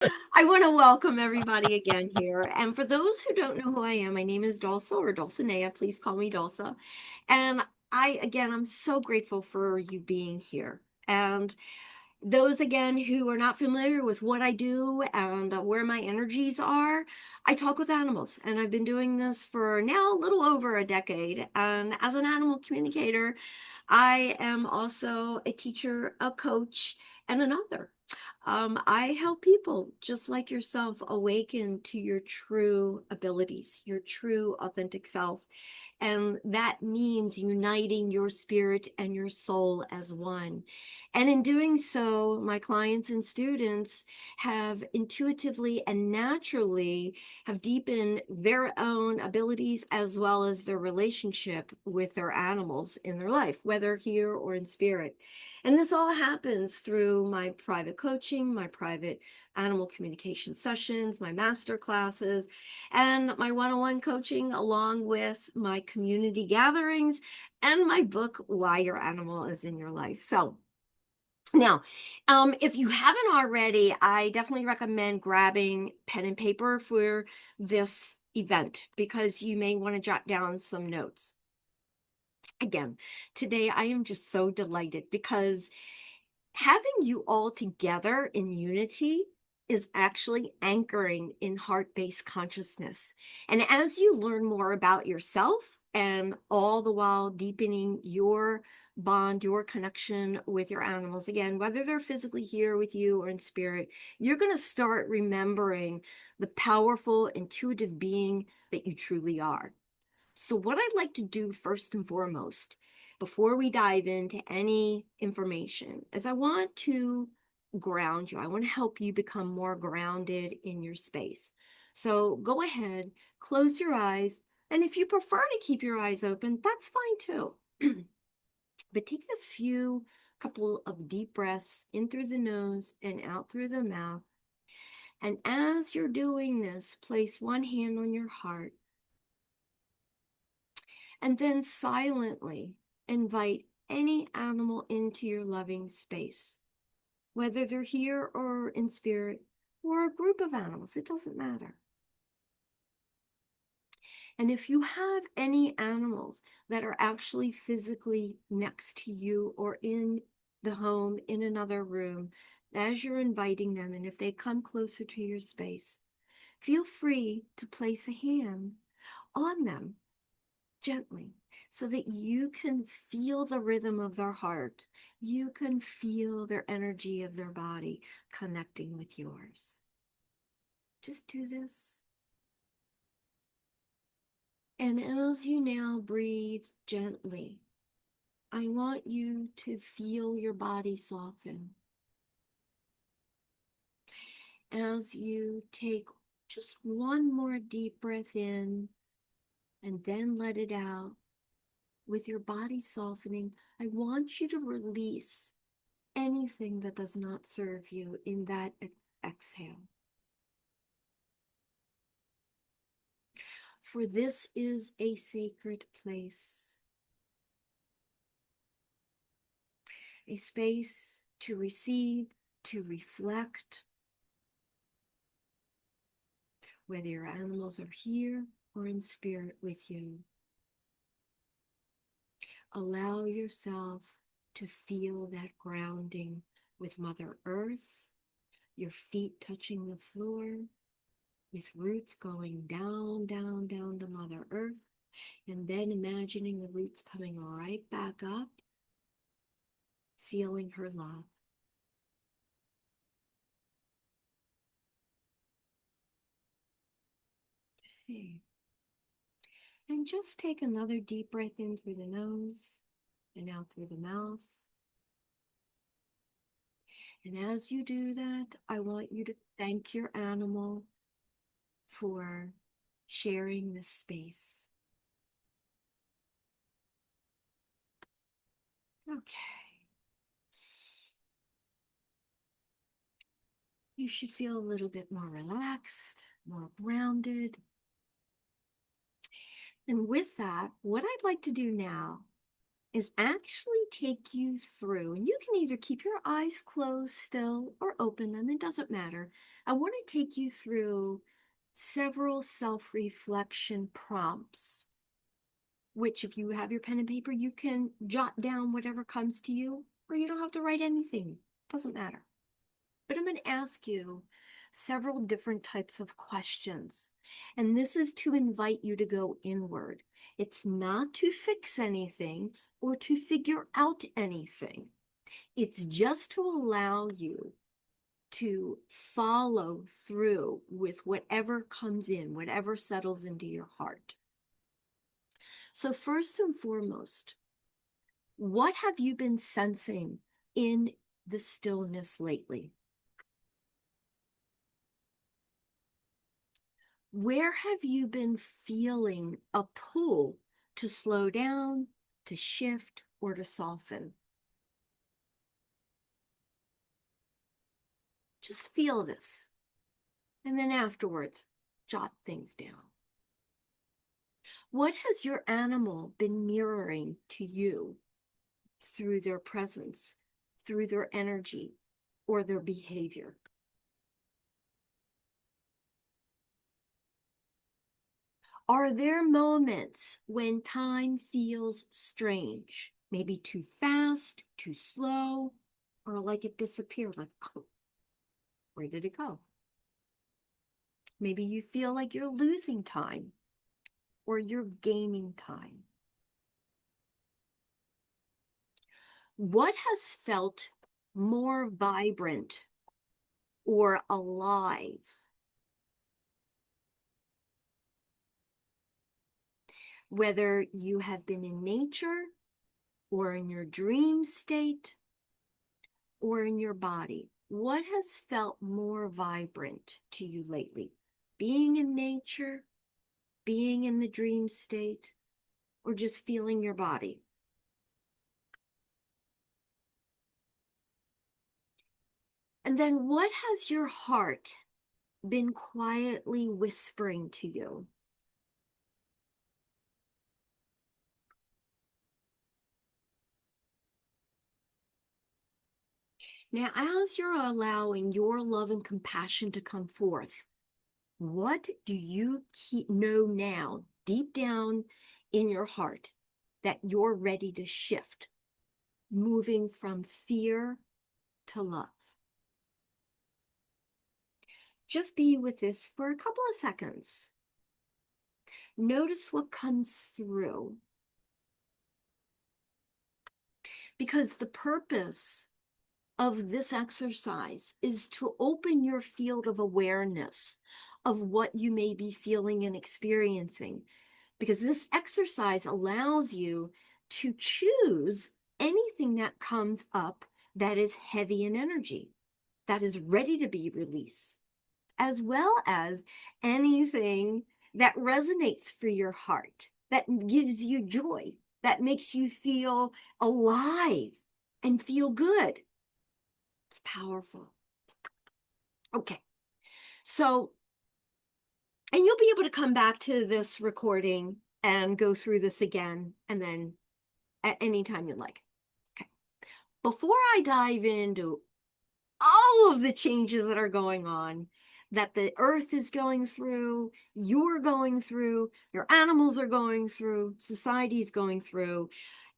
I want to welcome everybody again here. And for those who don't know who I am, my name is Dulsa or Dulsanea. Please call me Dulsa. And I'm so grateful for you being here. And those again who are not familiar with what I do and where my energies are, I talk with animals. And I've been doing this for now a little over a decade. And as an animal communicator, I am also a teacher, a coach, and an author. I help people just like yourself awaken to your true abilities, your true authentic self. And that means uniting your spirit and your soul as one. And in doing so, my clients and students have intuitively and naturally have deepened their own abilities as well as their relationship with their animals in their life, whether here or in spirit. And this all happens through my private coaching, my private animal communication sessions, my master classes, and my one on one coaching, along with my community gatherings and my book, Why Your Animal is in Your Life. So, now, if you haven't already, I definitely recommend grabbing pen and paper for this event because you may want to jot down some notes. Again, today I am just so delighted because having you all together in unity is actually anchoring in heart-based consciousness. And as you learn more about yourself and all the while deepening your bond, your connection with your animals, again, whether they're physically here with you or in spirit, you're going to start remembering the powerful, intuitive being that you truly are. So, what I'd like to do first and foremost, before we dive into any information, is I want to ground you. I want to help you become more grounded in your space. So, go ahead, close your eyes. And if you prefer to keep your eyes open, that's fine too. But take a couple of deep breaths in through the nose and out through the mouth. And as you're doing this, place one hand on your heart and then silently invite any animal into your loving space, whether they're here or in spirit or a group of animals, it doesn't matter. And if you have any animals that are actually physically next to you or in the home, in another room, as you're inviting them, and if they come closer to your space, feel free to place a hand on them gently so that you can feel the rhythm of their heart. You can feel their energy of their body connecting with yours. Just do this. And as you now breathe gently, I want you to feel your body soften. As you take just one more deep breath in and then let it out, with your body softening, I want you to release anything that does not serve you in that exhale. For this is a sacred place, a space to receive, to reflect, whether your animals are here or in spirit with you. Allow yourself to feel that grounding with Mother Earth, your feet touching the floor, with roots going down, down, down to Mother Earth, and then imagining the roots coming right back up, feeling her love. Okay. And just take another deep breath in through the nose and out through the mouth. And as you do that, I want you to thank your animal for sharing this space. Okay. You should feel a little bit more relaxed, more grounded. And with that, what I'd like to do now is actually take you through, and you can either keep your eyes closed still or open them, it doesn't matter. I want to take you through several self-reflection prompts, which if you have your pen and paper, you can jot down whatever comes to you, or you don't have to write anything, doesn't matter. But I'm going to ask you several different types of questions. And this is to invite you to go inward. It's not to fix anything or to figure out anything. It's just to allow you to follow through with whatever comes in, whatever settles into your heart. So, first and foremost, what have you been sensing in the stillness lately? Where have you been feeling a pull to slow down, to shift, or to soften? Just feel this. And then afterwards, jot things down. What has your animal been mirroring to you through their presence, through their energy, or their behavior? Are there moments when time feels strange? Maybe too fast, too slow, or like it disappeared, like, oh, where did it go? Maybe you feel like you're losing time or you're gaining time. What has felt more vibrant or alive? Whether you have been in nature or in your dream state or in your body, what has felt more vibrant to you lately? Being in nature, being in the dream state, or just feeling your body? And then what has your heart been quietly whispering to you? Now, as you're allowing your love and compassion to come forth, what do you know now, deep down in your heart, that you're ready to shift, moving from fear to love? Just be with this for a couple of seconds. Notice what comes through, because the purpose of this exercise is to open your field of awareness of what you may be feeling and experiencing, because this exercise allows you to choose anything that comes up that is heavy in energy, that is ready to be released, as well as anything that resonates for your heart, that gives you joy, that makes you feel alive and feel good. It's powerful. Okay. So, and you'll be able to come back to this recording and go through this again, and then at any time you like. Okay. Before I dive into all of the changes that are going on, that the earth is going through, you're going through, your animals are going through, society is going through,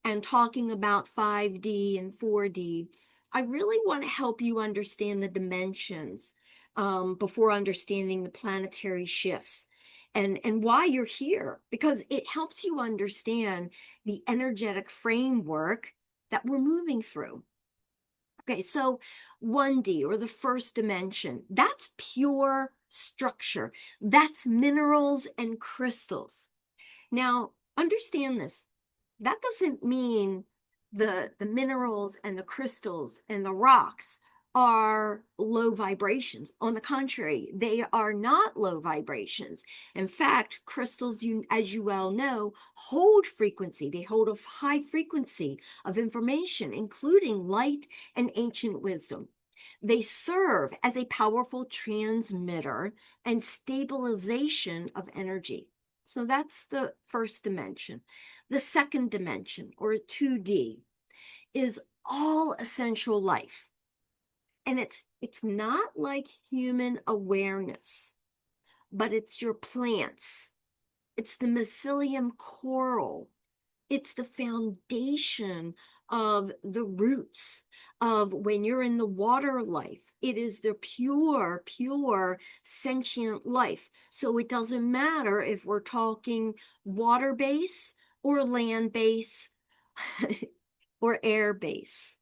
and talking about 5D and 4D, I really want to help you understand the dimensions before understanding the planetary shifts and why you're here, because it helps you understand the energetic framework that we're moving through. Okay, so 1D, or the first dimension, that's pure structure. That's minerals and crystals. Now, understand this. That doesn't mean the minerals and the crystals and the rocks are low vibrations. On the contrary, they are not low vibrations. In fact, crystals, as you well know, hold frequency. They hold a high frequency of information, including light and ancient wisdom. They serve as a powerful transmitter and stabilization of energy. So that's the first dimension. The second dimension, or 2D, is all essential life. And it's not like human awareness, but it's your plants. It's the mycelium coral. It's the foundation of the roots of when you're in the water life. It is the pure, pure sentient life. So it doesn't matter if we're talking water base or land base or air base.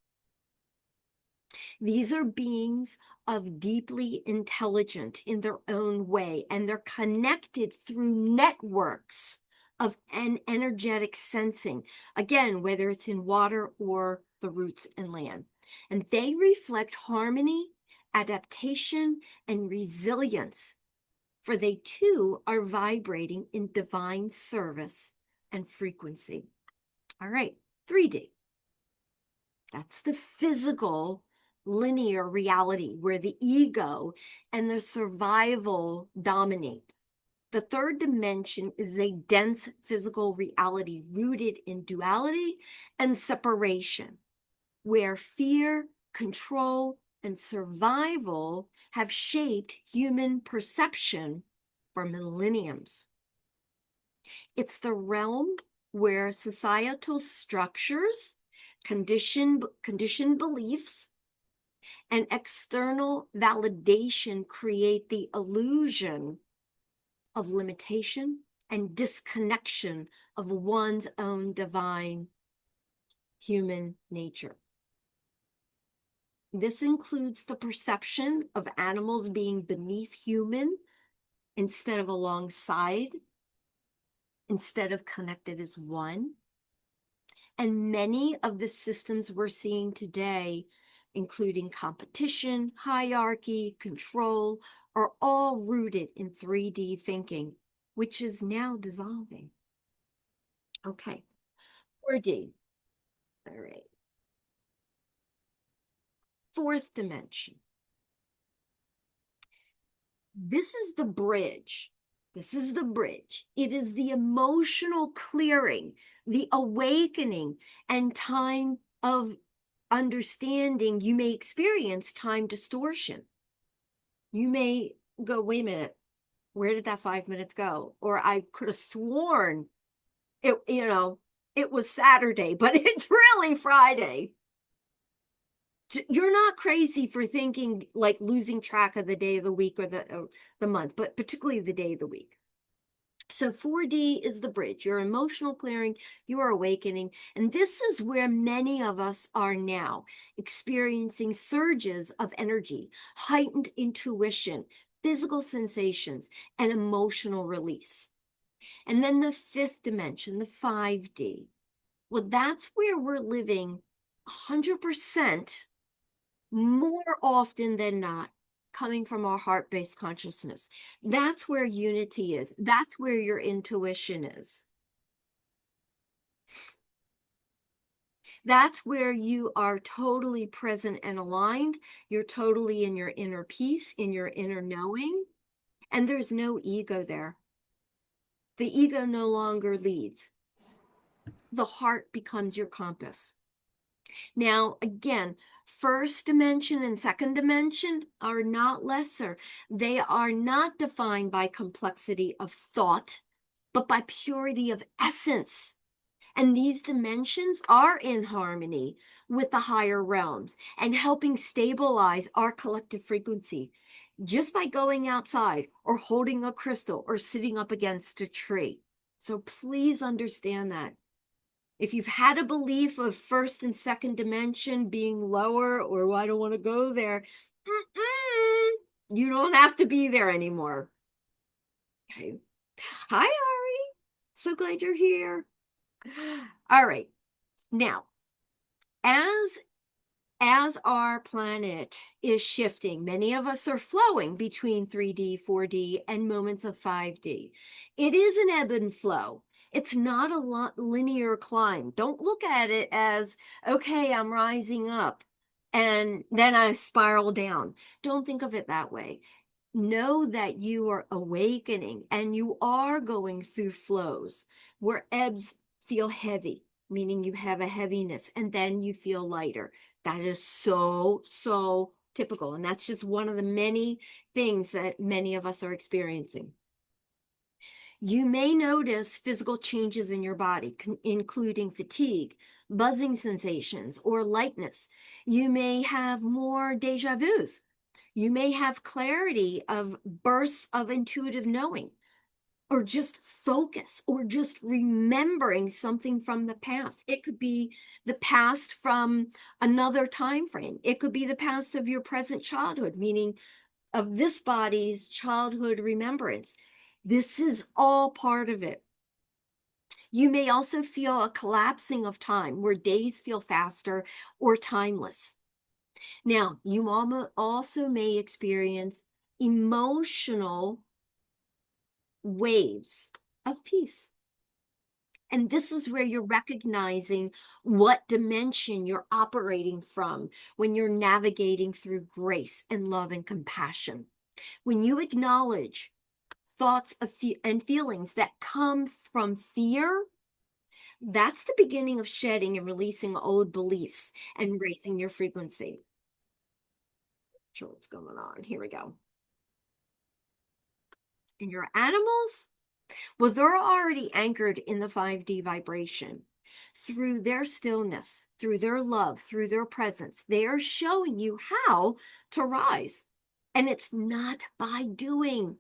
These are beings of deeply intelligent in their own way, and they're connected through networks of an energetic sensing. Again, whether it's in water or the roots and land. And they reflect harmony, adaptation, and resilience, for they too are vibrating in divine service and frequency. All right, 3D. That's the physical linear reality where the ego and the survival dominate. The third dimension is a dense physical reality rooted in duality and separation, where fear, control, and survival have shaped human perception for millenniums. It's the realm where societal structures, conditioned beliefs, and external validation create the illusion of limitation and disconnection of one's own divine human nature. This includes the perception of animals being beneath human instead of alongside, instead of connected as one. And many of the systems we're seeing today, including competition, hierarchy, control, are all rooted in 3D thinking, which is now dissolving. Okay, 4D. All right. Fourth dimension. This is the bridge. This is the bridge. It is the emotional clearing, the awakening, and time of understanding. You may experience time distortion. You may go, wait a minute, where did that 5 minutes go? Or I could have sworn it was Saturday, but it's really Friday. You're not crazy for thinking like losing track of the day of the week or the month, but particularly the day of the week. So 4D is the bridge, your emotional clearing, your awakening. And this is where many of us are now, experiencing surges of energy, heightened intuition, physical sensations, and emotional release. And then the fifth dimension, the 5D. Well, that's where we're living 100% more often than not coming from our heart-based consciousness. That's where unity is. That's where your intuition is. That's where you are totally present and aligned. You're totally in your inner peace, in your inner knowing, and there's no ego there. The ego no longer leads. The heart becomes your compass. Now, again, first dimension and second dimension are not lesser. They are not defined by complexity of thought, but by purity of essence. And these dimensions are in harmony with the higher realms and helping stabilize our collective frequency just by going outside or holding a crystal or sitting up against a tree. So please understand that. If you've had a belief of first and second dimension being lower, or well, I don't want to go there, you don't have to be there anymore. Okay. Hi, Ari. So glad you're here. All right. Now, as our planet is shifting, many of us are flowing between 3D, 4D, and moments of 5D. It is an ebb and flow. It's not a linear climb. Don't look at it as, okay, I'm rising up and then I spiral down. Don't think of it that way. know that you are awakening and you are going through flows where ebbs feel heavy, meaning you have a heaviness, and then you feel lighter. That is so, so typical. And that's just one of the many things that many of us are experiencing. You may notice physical changes in your body, including fatigue, buzzing sensations, or lightness. You may have more deja vus. You may have clarity of bursts of intuitive knowing, or just focus, or just remembering something from the past. It could be the past from another time frame. It could be the past of your present childhood, meaning of this body's childhood remembrance. This is all part of it. You may also feel a collapsing of time where days feel faster or timeless. Now, you also may experience emotional waves of peace. And this is where you're recognizing what dimension you're operating from when you're navigating through grace and love and compassion. When you acknowledge thoughts of and feelings that come from fear, that's the beginning of shedding and releasing old beliefs and raising your frequency. Sure, what's going on? Here we go. And your animals, well, they're already anchored in the 5D vibration. Through their stillness, through their love, through their presence, they are showing you how to rise. And it's not by doing.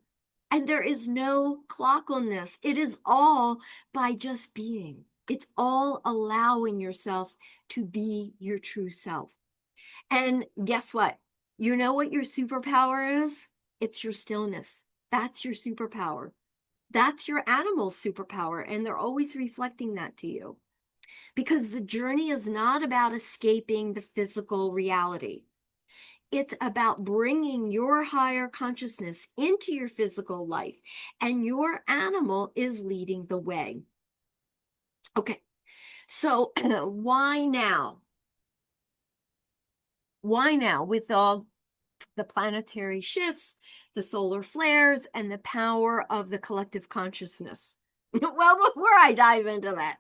And there is no clock on this. It is all by just being. It's all allowing yourself to be your true self. And guess what? You know what your superpower is? It's your stillness. That's your superpower. That's your animal's superpower. And they're always reflecting that to you. Because the journey is not about escaping the physical reality. It's about bringing your higher consciousness into your physical life. And your animal is leading the way. Okay, so why now? Why now with all the planetary shifts, the solar flares, and the power of the collective consciousness? Well, before I dive into that,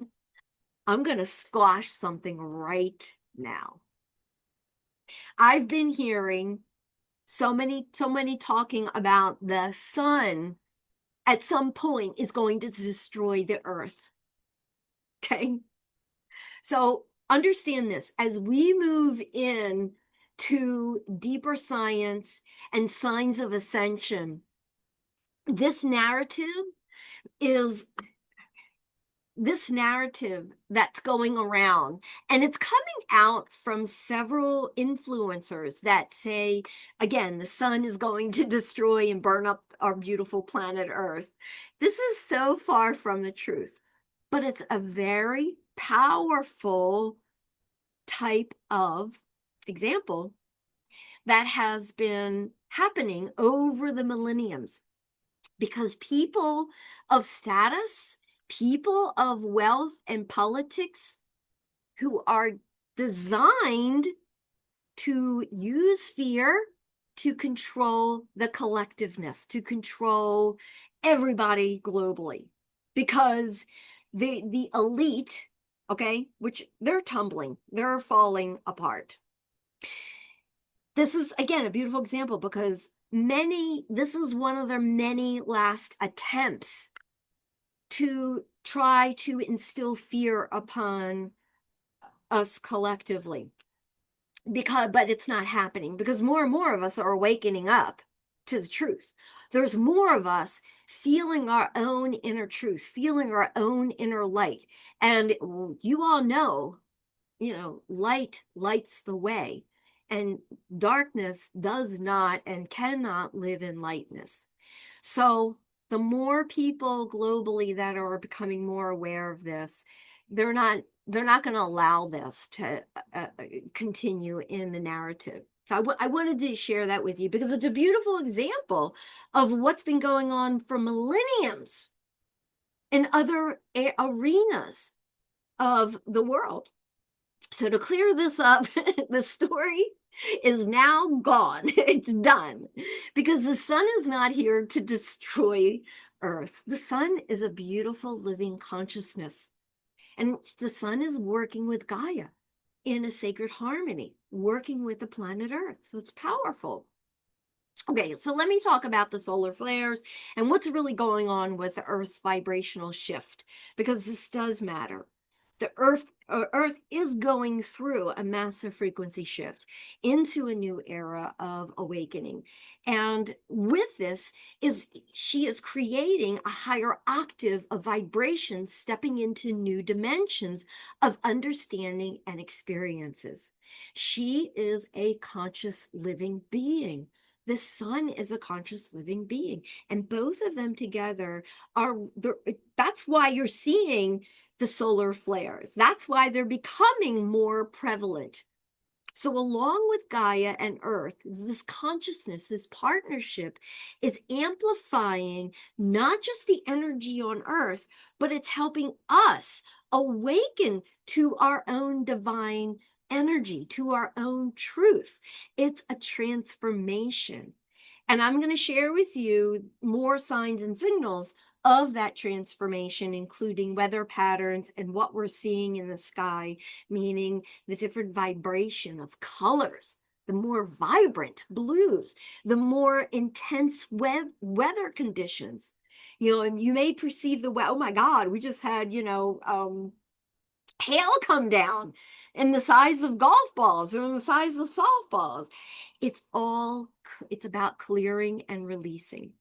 I'm going to squash something right now. I've been hearing so many talking about the sun at some point is going to destroy the earth. Okay. So understand this as we move in to deeper science and signs of ascension, this narrative is this narrative that's going around, and it's coming out from several influencers that say, again, the sun is going to destroy and burn up our beautiful planet Earth. This is so far from the truth, but it's a very powerful type of example that has been happening over the millenniums, because people of status, people of wealth and politics who are designed to use fear to control the collectiveness, to control everybody globally, because the elite, okay, which they're tumbling, they're falling apart. This is, again, a beautiful example because this is one of their many last attempts to try to instill fear upon us collectively. But it's not happening because more and more of us are awakening up to the truth. There's more of us feeling our own inner truth, feeling our own inner light. And you all know, light lights the way, and darkness does not and cannot live in lightness. So the more people globally that are becoming more aware of this, they're not going to allow this to continue in the narrative. So I wanted to share that with you because it's a beautiful example of what's been going on for millenniums in other arenas of the world. So to clear this up, the story is now gone. It's done because the sun is not here to destroy Earth. The sun is a beautiful living consciousness, and the sun is working with Gaia in a sacred harmony, working with the planet Earth. So it's powerful. Okay, so let me talk about the solar flares and what's really going on with the Earth's vibrational shift, because this does matter. The Earth is going through a massive frequency shift into a new era of awakening. And with this is she is creating a higher octave of vibration, stepping into new dimensions of understanding and experiences. She is a conscious living being. The sun is a conscious living being, and both of them together are that's why you're seeing the solar flares. That's why they're becoming more prevalent. So, along with Gaia and Earth, this consciousness, this partnership is amplifying not just the energy on Earth, but it's helping us awaken to our own divine energy, to our own truth. It's a transformation. And I'm going to share with you more signs and signals of that transformation, including weather patterns and what we're seeing in the sky, meaning the different vibration of colors, the more vibrant blues, the more intense weather conditions. And you may perceive oh my God, we just had, hail come down in the size of golf balls or in the size of softballs. It's about clearing and releasing.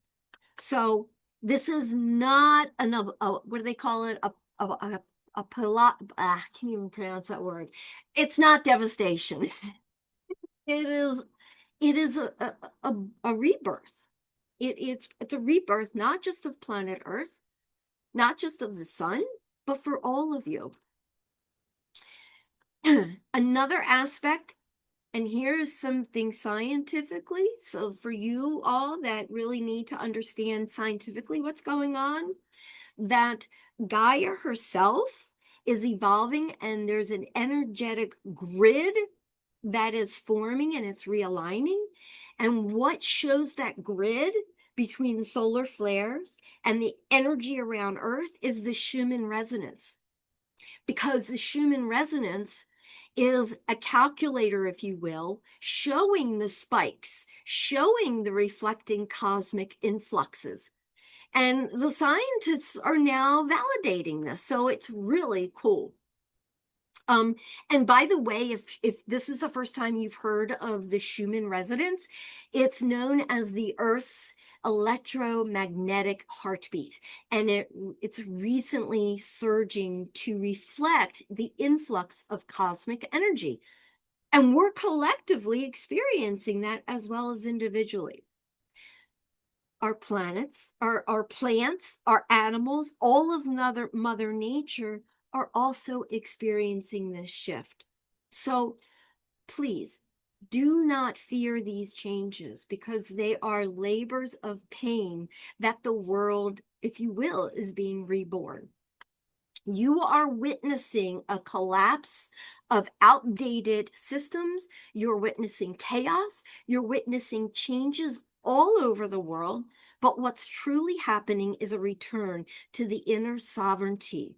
So this is not what do they call it? I can't even pronounce that word. It's not devastation. It is it is a rebirth. It's a rebirth, not just of planet Earth, not just of the sun, but for all of you. Another aspect, and here is something scientifically. So for you all that really need to understand scientifically what's going on, that Gaia herself is evolving, and there's an energetic grid that is forming and it's realigning. And what shows that grid between the solar flares and the energy around Earth is the Schumann resonance, because the Schumann resonance is a calculator, if you will, showing the spikes, showing the reflecting cosmic influxes. And the scientists are now validating this. So it's really cool. And by the way, if this is the first time you've heard of the Schumann resonance, it's known as the Earth's electromagnetic heartbeat, and it's recently surging to reflect the influx of cosmic energy, and we're collectively experiencing that as well as individually. Our planets, our plants, our animals, all of Mother Nature are also experiencing this shift. So please do not fear these changes, because they are labors of pain that the world, if you will, is being reborn. You are witnessing a collapse of outdated systems. You're witnessing chaos. You're witnessing changes all over the world. But what's truly happening is a return to the inner sovereignty.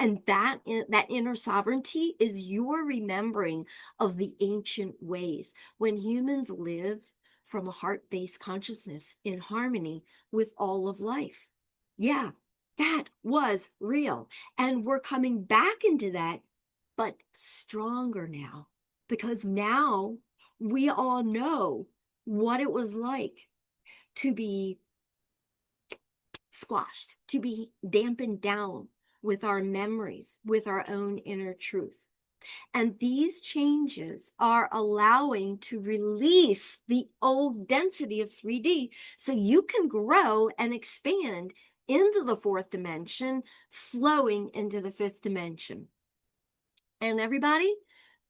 And that inner sovereignty is your remembering of the ancient ways when humans lived from a heart-based consciousness in harmony with all of life. Yeah, that was real. And we're coming back into that, but stronger now, because now we all know what it was like to be squashed, to be dampened down with our memories, with our own inner truth. And these changes are allowing to release the old density of 3D so you can grow and expand into the fourth dimension, flowing into the fifth dimension. And everybody,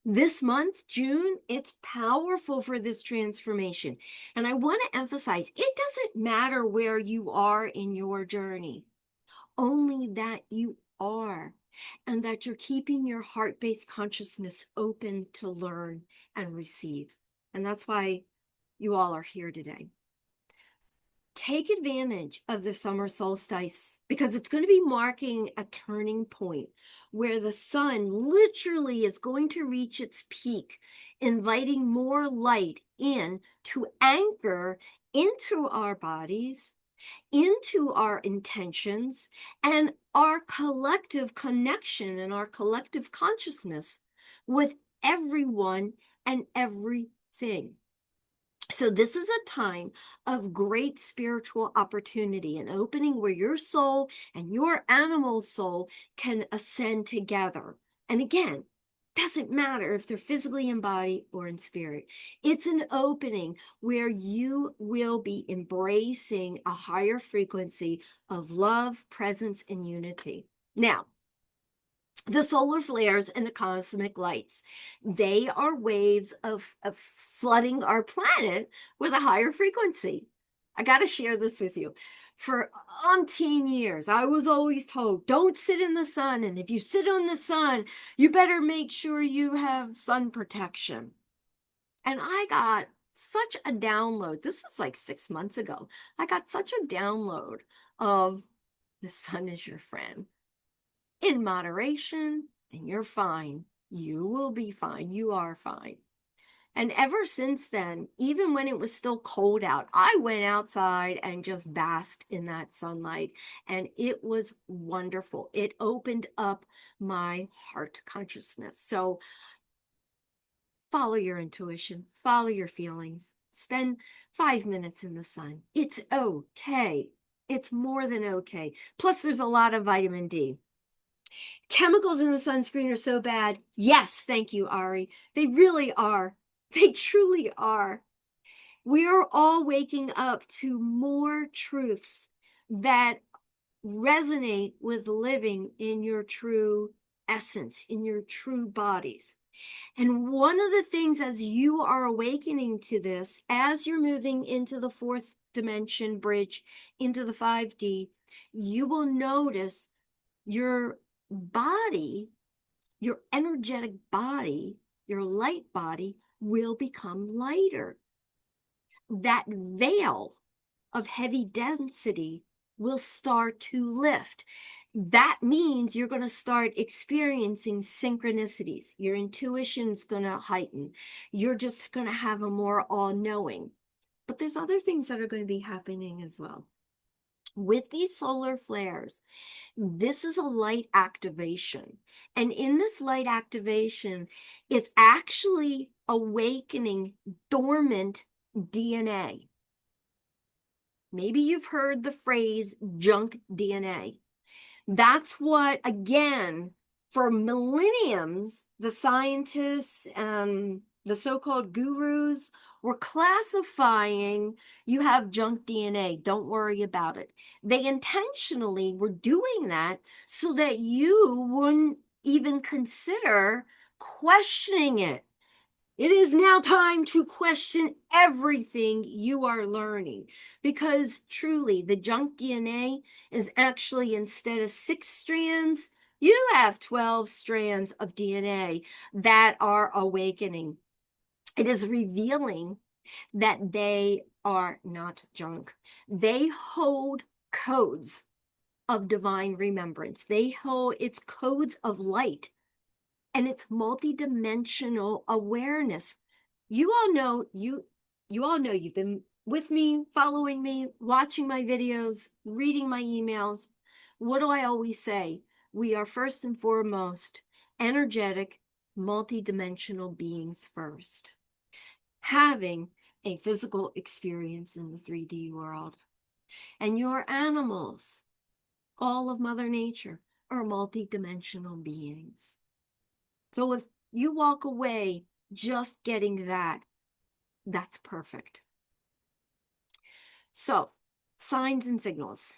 this month, June, it's powerful for this transformation. And I want to emphasize, it doesn't matter where you are in your journey, only that you are. and that you're keeping your heart-based consciousness open to learn and receive. And that's why you all are here today. Take advantage of the summer solstice because it's going to be marking a turning point where the sun literally is going to reach its peak, inviting more light in to anchor into our bodies, into our intentions, and our collective connection and our collective consciousness with everyone and everything. So this is a time of great spiritual opportunity, an opening where your soul and your animal soul can ascend together. And again, doesn't matter if they're physically in body or in spirit. It's an opening where you will be embracing a higher frequency of love, presence, and unity. Now, the solar flares and the cosmic lights, they are waves of flooding our planet with a higher frequency. I got to share this with you. For umpteen years, I was always told, don't sit in the sun. And if you sit on the sun, you better make sure you have sun protection. And I got such a download. This was like 6 months ago. I got such a download of the sun is your friend in moderation, and you're fine. You will be fine. You are fine. And ever since then, even when it was still cold out, I went outside and just basked in that sunlight. And it was wonderful. It opened up my heart consciousness. So follow your intuition, follow your feelings, spend 5 minutes in the sun. It's okay. It's more than okay. Plus, there's a lot of vitamin D. Chemicals in the sunscreen are so bad. Yes, thank you, Ari. They really are. They truly are. We are all waking up to more truths that resonate with living in your true essence, in your true bodies. And one of the things, as you are awakening to this, as you're moving into the fourth dimension bridge, into the 5D, you will notice your body, your energetic body, your light body will become lighter. That veil of heavy density will start to lift. That means you're going to start experiencing synchronicities. Your intuition's going to heighten. You're just going to have a more all-knowing. But there's other things that are going to be happening as well. With these solar flares, this is a light activation. And in this light activation, it's actually awakening dormant DNA. Maybe you've heard the phrase junk DNA. That's what, again, for millenniums, the scientists and the so-called gurus were classifying, you have junk DNA, don't worry about it. They intentionally were doing that so that you wouldn't even consider questioning it. It is now time to question everything you are learning, because truly the junk DNA is actually, instead of 6 strands, you have 12 strands of DNA that are awakening. It is revealing that they are not junk. They hold codes of divine remembrance. They hold its codes of light and its multidimensional awareness. You all know, you've been with me, following me, watching my videos, reading my emails. What do I always say? We are first and foremost energetic, multidimensional beings first, having a physical experience in the 3D world. And your animals, all of Mother Nature, are multidimensional beings. So if you walk away just getting that, that's perfect. So, signs and signals.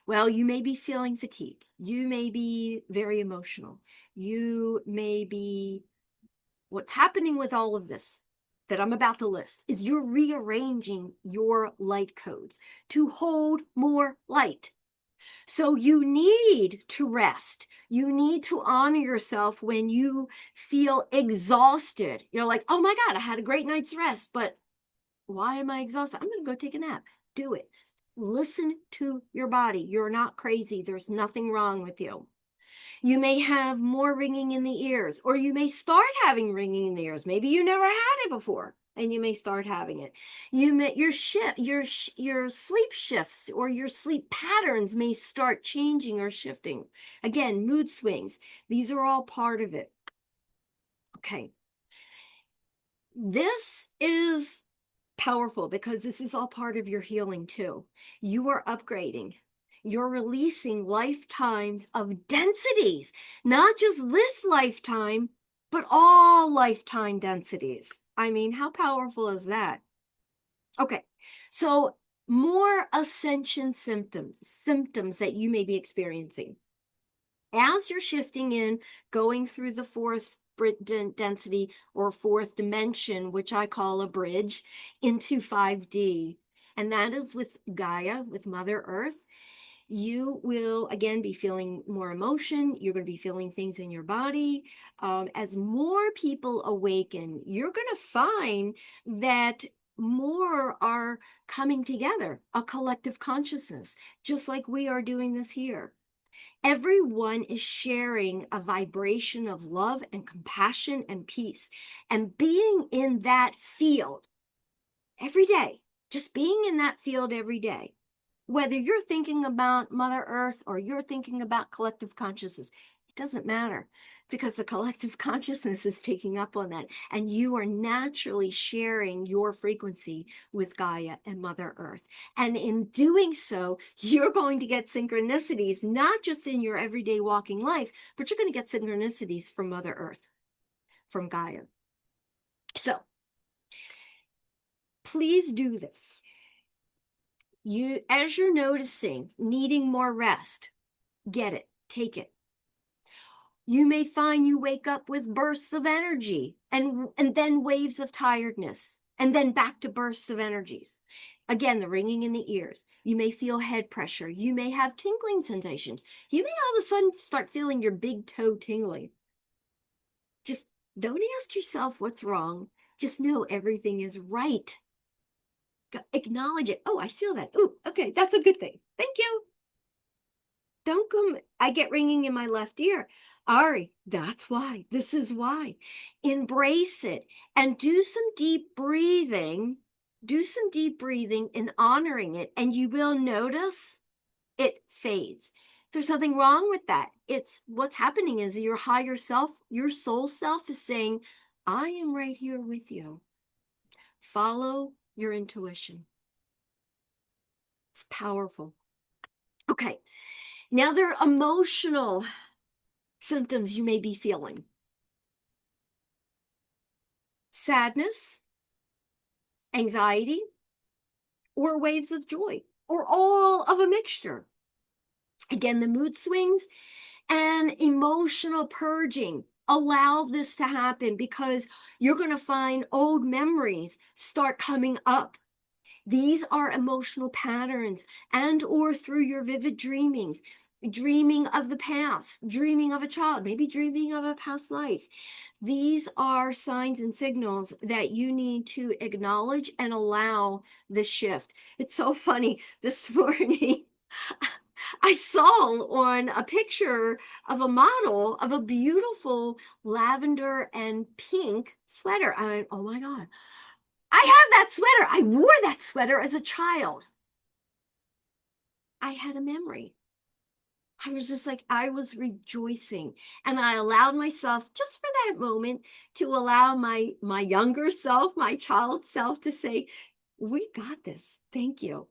Well, you may be feeling fatigue. You may be very emotional. You may be, what's happening with all of this that I'm about to list is you're rearranging your light codes to hold more light. So you need to rest. You need to honor yourself when you feel exhausted. You're like, oh my God, I had a great night's rest, but why am I exhausted? I'm going to go take a nap. Do it. Listen to your body. You're not crazy. There's nothing wrong with you. You may have more ringing in the ears, or you may start having ringing in the ears. Maybe you never had it before, and you may start having it. You may your sleep shifts or your sleep patterns may start changing or shifting. Again, mood swings. These are all part of it. Okay. This is powerful because this is all part of your healing too. You are upgrading. You're releasing lifetimes of densities, not just this lifetime, but all lifetime densities. I mean, how powerful is that? Okay, so more ascension symptoms that you may be experiencing as you're shifting in, going through the fourth density or fourth dimension, which I call a bridge, into 5D. And that is with Gaia, with Mother Earth. You will again be feeling more emotion. You're going to be feeling things in your body. As more people awaken, you're going to find that more are coming together, a collective consciousness, just like we are doing this here. Everyone is sharing a vibration of love and compassion and peace. And being in that field every day, just being in that field every day, whether you're thinking about Mother Earth or you're thinking about collective consciousness, it doesn't matter because the collective consciousness is picking up on that. And you are naturally sharing your frequency with Gaia and Mother Earth. And in doing so, you're going to get synchronicities, not just in your everyday walking life, but you're going to get synchronicities from Mother Earth, from Gaia. So please do this. As you're noticing, needing more rest, get it, take it. You may find you wake up with bursts of energy and then waves of tiredness and then back to bursts of energies. Again, the ringing in the ears. You may feel head pressure. You may have tingling sensations. You may all of a sudden start feeling your big toe tingling. Just don't ask yourself what's wrong. Just know everything is right. Acknowledge it. Oh, I feel that. Oh, okay, that's a good thing. Thank you. Don't come. I get ringing in my left ear. Ari, that's why. This is why. Embrace it and do some deep breathing. Do some deep breathing and honoring it, and you will notice it fades. There's nothing wrong with that. It's what's happening is your higher self, your soul self is saying, I am right here with you. Follow your intuition. It's powerful. Okay. Now there are emotional symptoms you may be feeling. Sadness, anxiety, or waves of joy, or all of a mixture. Again, the mood swings and emotional purging. Allow this to happen because you're going to find old memories start coming up. These are emotional patterns and or through your vivid dreamings, dreaming of the past, dreaming of a child, maybe dreaming of a past life. These are signs and signals that you need to acknowledge and allow the shift. It's so funny. This morning, I saw on a picture of a model of a beautiful lavender and pink sweater. I went, oh my God, I have that sweater. I wore that sweater as a child. I had a memory. I was just like, I was rejoicing. And I allowed myself just for that moment to allow my younger self, my child self to say, we got this. Thank you.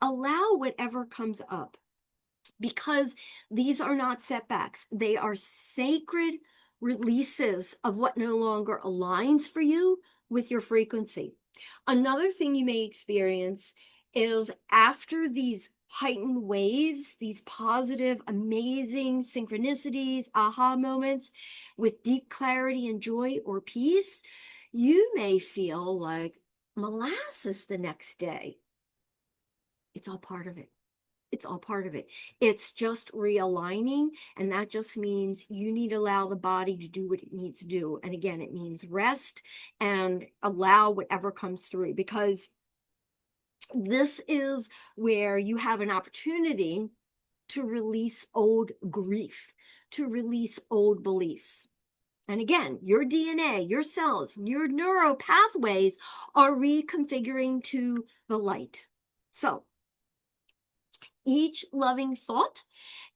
Allow whatever comes up because these are not setbacks. They are sacred releases of what no longer aligns for you with your frequency. Another thing you may experience is after these heightened waves, these positive, amazing synchronicities, aha moments with deep clarity and joy or peace, you may feel like molasses the next day. It's all part of it. It's all part of it. It's just realigning, and that just means you need to allow the body to do what it needs to do. And again, it means rest and allow whatever comes through, because this is where you have an opportunity to release old grief, to release old beliefs. And again, your DNA, your cells, your neural pathways are reconfiguring to the light. So each loving thought,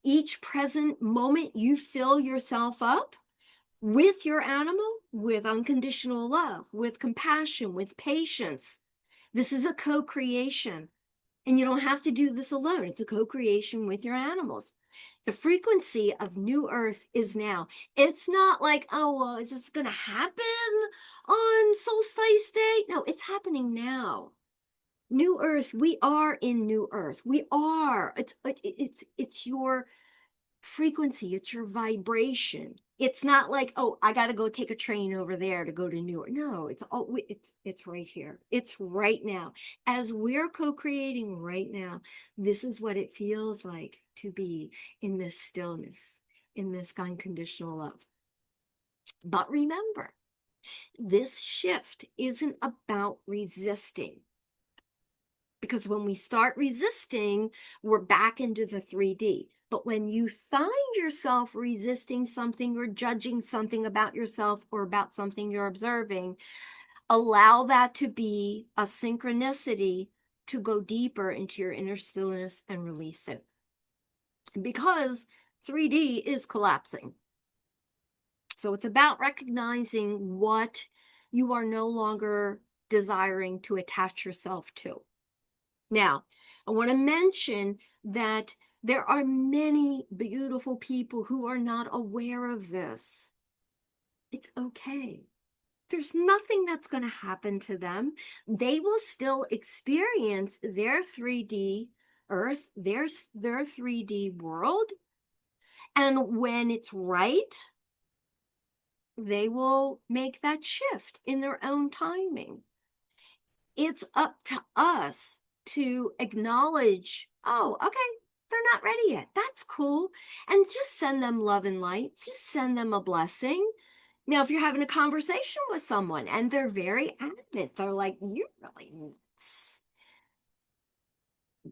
each present moment you fill yourself up with your animal, with unconditional love, with compassion, with patience. This is a co-creation. And you don't have to do this alone. It's a co-creation with your animals. The frequency of New Earth is now. It's not like, oh, well, is this going to happen on Solstice Day? No, it's happening now. New Earth, we are in New Earth. We are. It's your frequency, it's your vibration. It's not like, oh, I got to go take a train over there to go to New York. No, it's right here. It's right now. As we're co-creating right now, this is what it feels like to be in this stillness, in this unconditional love. But remember, this shift isn't about resisting. Because when we start resisting, we're back into the 3D. But when you find yourself resisting something or judging something about yourself or about something you're observing, allow that to be a synchronicity to go deeper into your inner stillness and release it. Because 3D is collapsing. So it's about recognizing what you are no longer desiring to attach yourself to. Now, I want to mention that there are many beautiful people who are not aware of this. It's okay. There's nothing that's going to happen to them. They will still experience their 3D Earth, their 3D world. And when it's right, they will make that shift in their own timing. It's up to us to acknowledge, oh, okay, they're not ready yet. That's cool. And just send them love and light. Just send them a blessing. Now, if you're having a conversation with someone and they're very adamant, they're like, you're really nuts.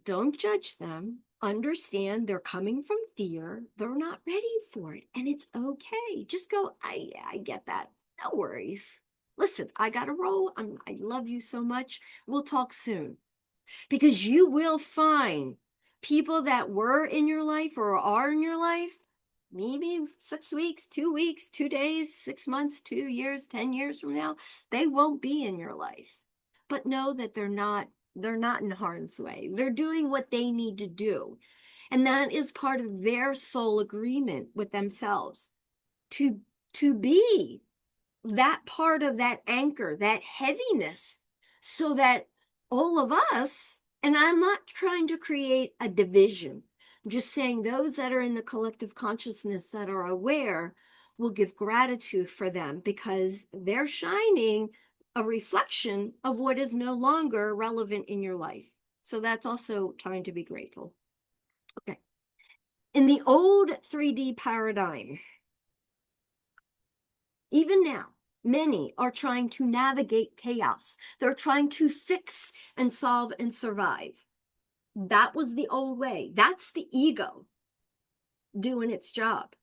Don't judge them. Understand they're coming from fear. They're not ready for it. And it's okay. Just go, I get that. No worries. Listen, I got to roll. I love you so much. We'll talk soon. Because you will find people that were in your life or are in your life, maybe 6 weeks, 2 weeks, 2 days, 6 months, 2 years, 10 years from now, they won't be in your life. But know that they're not in harm's way. They're doing what they need to do. And that is part of their soul agreement with themselves to be that part of that anchor, that heaviness, so that all of us, and I'm not trying to create a division, I'm just saying those that are in the collective consciousness that are aware will give gratitude for them because they're shining a reflection of what is no longer relevant in your life. So that's also trying to be grateful. Okay. In the old 3D paradigm, even now, many are trying to navigate chaos. They're trying to fix and solve and survive. That was the old way. That's the ego doing its job.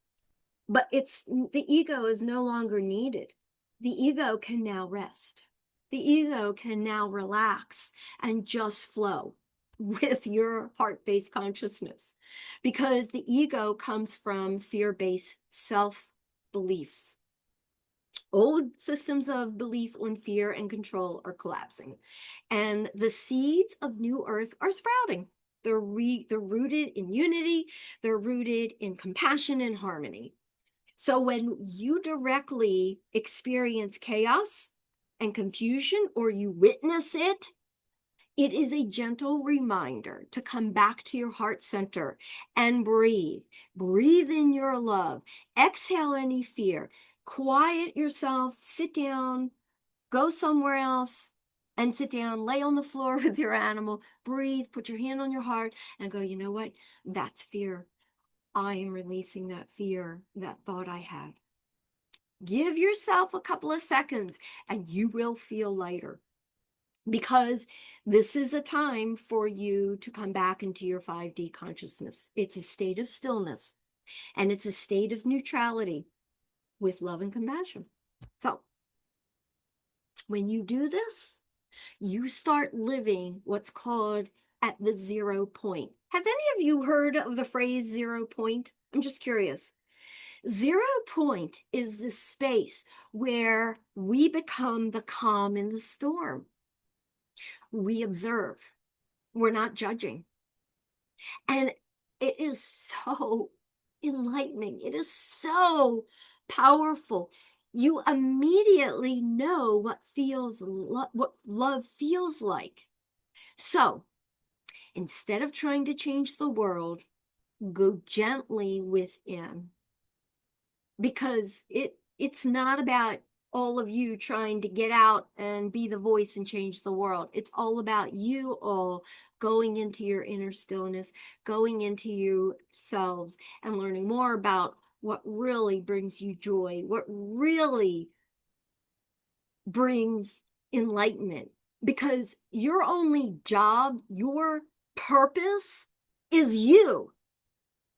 But the ego is no longer needed. The ego can now rest. The ego can now relax and just flow with your heart-based consciousness because the ego comes from fear-based self-beliefs. Old systems of belief on fear and control are collapsing, and the seeds of new earth are sprouting. They're rooted in unity, they're rooted in compassion and harmony. So when you directly experience chaos and confusion or you witness it, it is a gentle reminder to come back to your heart center and breathe. Breathe in your love. Exhale any fear. Quiet yourself, sit down, go somewhere else, and sit down, lay on the floor with your animal, breathe, put your hand on your heart and go, you know what? That's fear. I am releasing that fear, that thought I had. Give yourself a couple of seconds and you will feel lighter, because this is a time for you to come back into your 5D consciousness. It's a state of stillness and it's a state of neutrality with love and compassion. So when you do this, you start living what's called at the 0 point. Have any of you heard of the phrase 0 point? I'm just curious. 0 point is the space where we become the calm in the storm. We observe. We're not judging. And it is so enlightening. It is so powerful. You immediately know what what love feels like. So instead of trying to change the world, go gently within, because it's not about all of you trying to get out and be the voice and change the world. It's all about you all going into your inner stillness, going into yourselves and learning more about what really brings you joy, what really brings enlightenment. Because your only job, your purpose is you.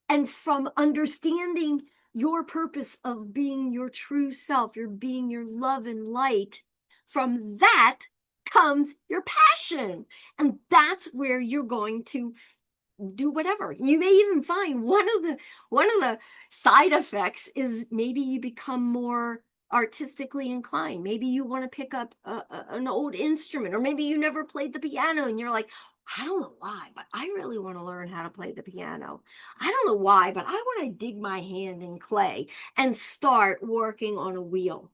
And from understanding your purpose of being your true self, you're being your love and light, from that comes your passion. And that's where you're going to do whatever. You may even find one of the side effects is maybe you become more artistically inclined. Maybe you want to pick up an old instrument, or maybe you never played the piano and you're like, I don't know why, but I really want to learn how to play the piano. I don't know why, but I want to dig my hand in clay and start working on a wheel.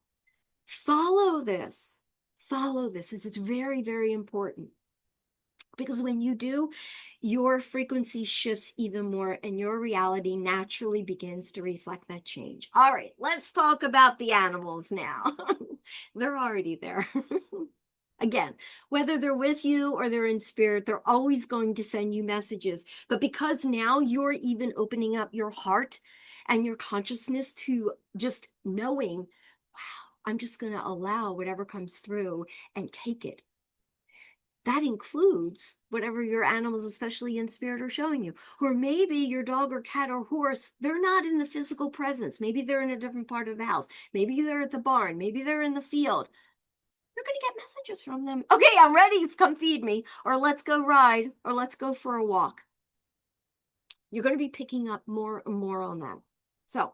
Follow this. Follow this. It's very, very important. Because when you do, your frequency shifts even more and your reality naturally begins to reflect that change. All right, let's talk about the animals now. They're already there. Again, whether they're with you or they're in spirit, they're always going to send you messages. But because now you're even opening up your heart and your consciousness to just knowing, wow, I'm just going to allow whatever comes through and take it. That includes whatever your animals, especially in spirit, are showing you. Or maybe your dog or cat or horse, they're not in the physical presence. Maybe they're in a different part of the house. Maybe they're at the barn. Maybe they're in the field. You're going to get messages from them. Okay, I'm ready. Come feed me. Or let's go ride. Or let's go for a walk. You're going to be picking up more and more on that. So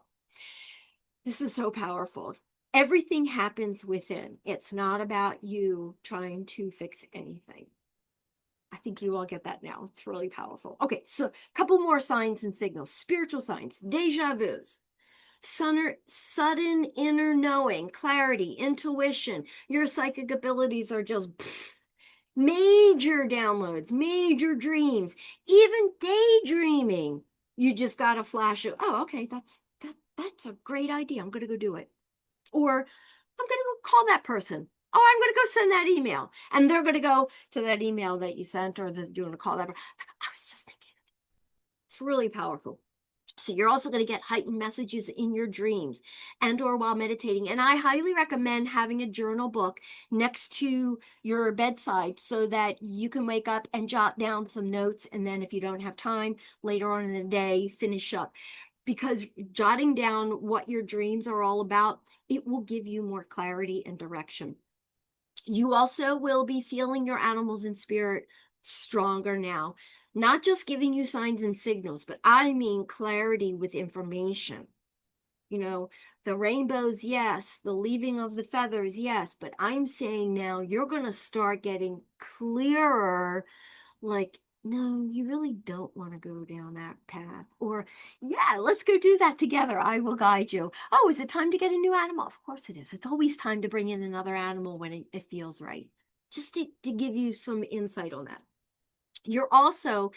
this is so powerful. Everything happens within. It's not about you trying to fix anything. I think you all get that now. It's really powerful. Okay, so a couple more signs and signals. Spiritual signs, deja vus, sudden inner knowing, clarity, intuition. Your psychic abilities are just major downloads, major dreams, even daydreaming. You just got a flash of, oh, okay, that's a great idea. I'm going to go do it. Or I'm going to go call that person. Oh, I'm going to go send that email. And they're going to go to that email that you sent, or that you're going to call that. I was just thinking. It's really powerful. So you're also going to get heightened messages in your dreams and or while meditating. And I highly recommend having a journal book next to your bedside so that you can wake up and jot down some notes. And then if you don't have time later on in the day, finish up. Because jotting down what your dreams are all about, it will give you more clarity and direction. You also will be feeling your animals in spirit stronger now, not just giving you signs and signals, but I mean clarity with information. You know, the rainbows, yes, the leaving of the feathers, yes, but I'm saying now you're going to start getting clearer, like, no, you really don't want to go down that path. Or, yeah, let's go do that together. I will guide you. Oh, is it time to get a new animal? Of course it is. It's always time to bring in another animal when it feels right. Just to give you some insight on that. You're also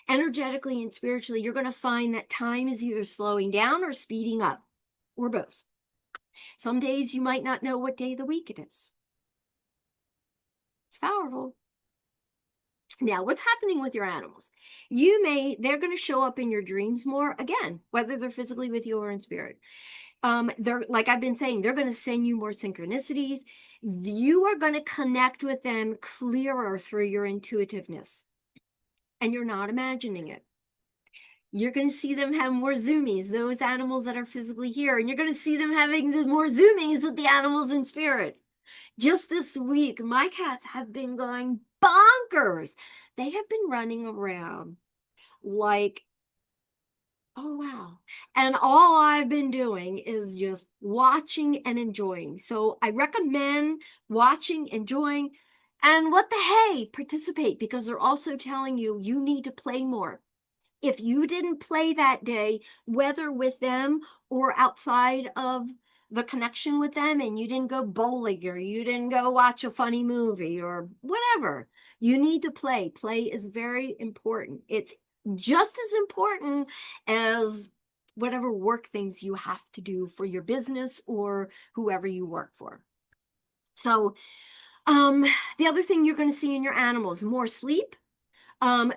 energetically and spiritually, you're going to find that time is either slowing down or speeding up, or both. Some days you might not know what day of the week it is. It's powerful. Now, what's happening with your animals? They're going to show up in your dreams more again, whether they're physically with you or in spirit. They're, like I've been saying, they're going to send you more synchronicities. You are going to connect with them clearer through your intuitiveness, and you're not imagining it. You're going to see them have more zoomies, those animals that are physically here, and you're going to see them having more zoomies with the animals in spirit. Just this week, my cats have been going bonkers. They have been running around like, oh, wow. And all I've been doing is just watching and enjoying. So I recommend watching, enjoying, and what the hey, participate, because they're also telling you need to play more. If you didn't play that day, whether with them or outside of the connection with them, and you didn't go bowling or you didn't go watch a funny movie or whatever, you need to play. Play is very important. It's just as important as whatever work things you have to do for your business or whoever you work for. So, um, the other thing you're going to see in your animals, more sleep.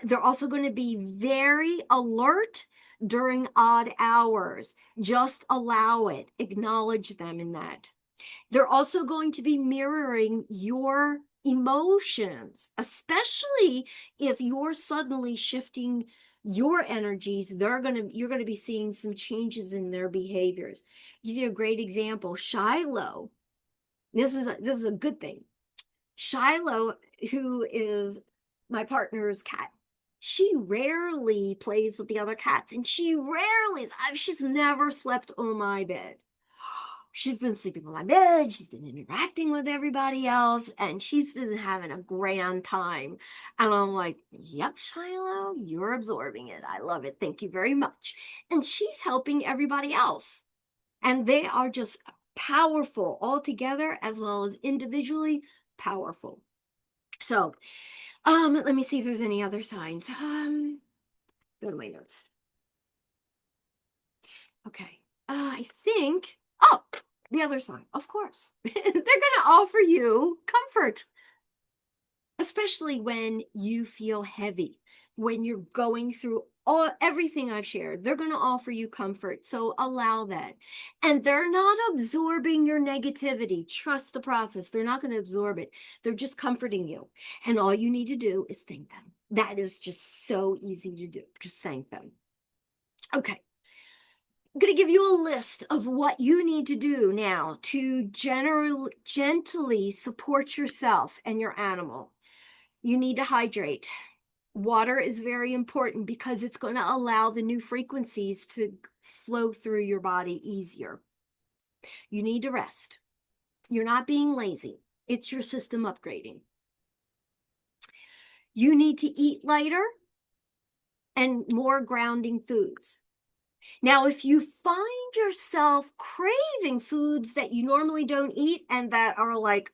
They're also going to be very alert during odd hours. Just allow it, acknowledge them in that. They're also going to be mirroring your emotions, especially if you're suddenly shifting your energies. You're going to be seeing some changes in their behaviors. I'll give you a great example. Shiloh. This is a good thing. Shiloh, who is my partner's cat, she rarely plays with the other cats, and she's never slept on my bed. She's been sleeping on my bed, she's been interacting with everybody else, and she's been having a grand time. And I'm like, yep, Shiloh, you're absorbing it. I love it. Thank you very much. And she's helping everybody else. And they are just powerful all together as well as individually powerful. So, let me see if there's any other signs. Go to my notes. Okay. I think, oh, the other sign, of course. They're going to offer you comfort, especially when you feel heavy, when you're going through everything I've shared. They're going to offer you comfort, so allow that. And they're not absorbing your negativity. Trust the process. They're not going to absorb it. They're just comforting you, and all you need to do is thank them. That is just so easy to do. Just thank them. Okay, I'm going to give you a list of what you need to do now to gently support yourself and your animal. You need to hydrate. Water is very important because it's going to allow the new frequencies to flow through your body easier. You need to rest. You're not being lazy. It's your system upgrading. You need to eat lighter and more grounding foods. Now, if you find yourself craving foods that you normally don't eat and that are like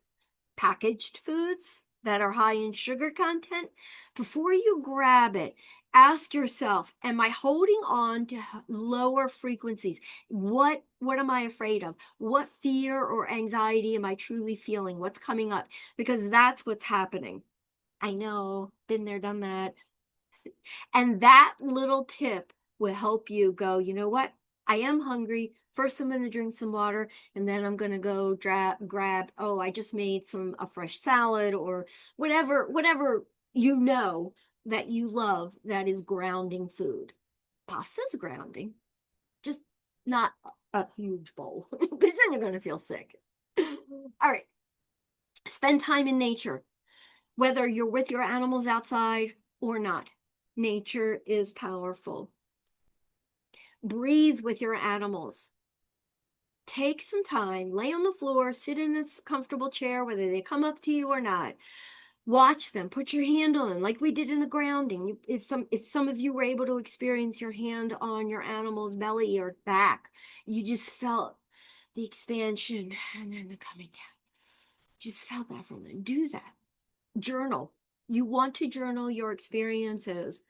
packaged foods that are high in sugar content, before you grab it, ask yourself, am I holding on to lower frequencies? What am I afraid of? What fear or anxiety am I truly feeling? What's coming up? Because that's what's happening. I know, been there, done that. And that little tip will help you go, you know what? I am hungry. First, I'm going to drink some water, and then I'm going to go grab, oh, I just made a fresh salad or whatever you know that you love that is grounding food. Pasta's grounding, just not a huge bowl, because then you're going to feel sick. All right. Spend time in nature, whether you're with your animals outside or not. Nature is powerful. Breathe with your animals. Take some time, lay on the floor, sit in a comfortable chair, whether they come up to you or not. Watch them, put your hand on them, like we did in the grounding. If some of you were able to experience your hand on your animal's belly or back, you just felt the expansion and then the coming down. Just felt that from them. Do that. Journal. You want to journal your experiences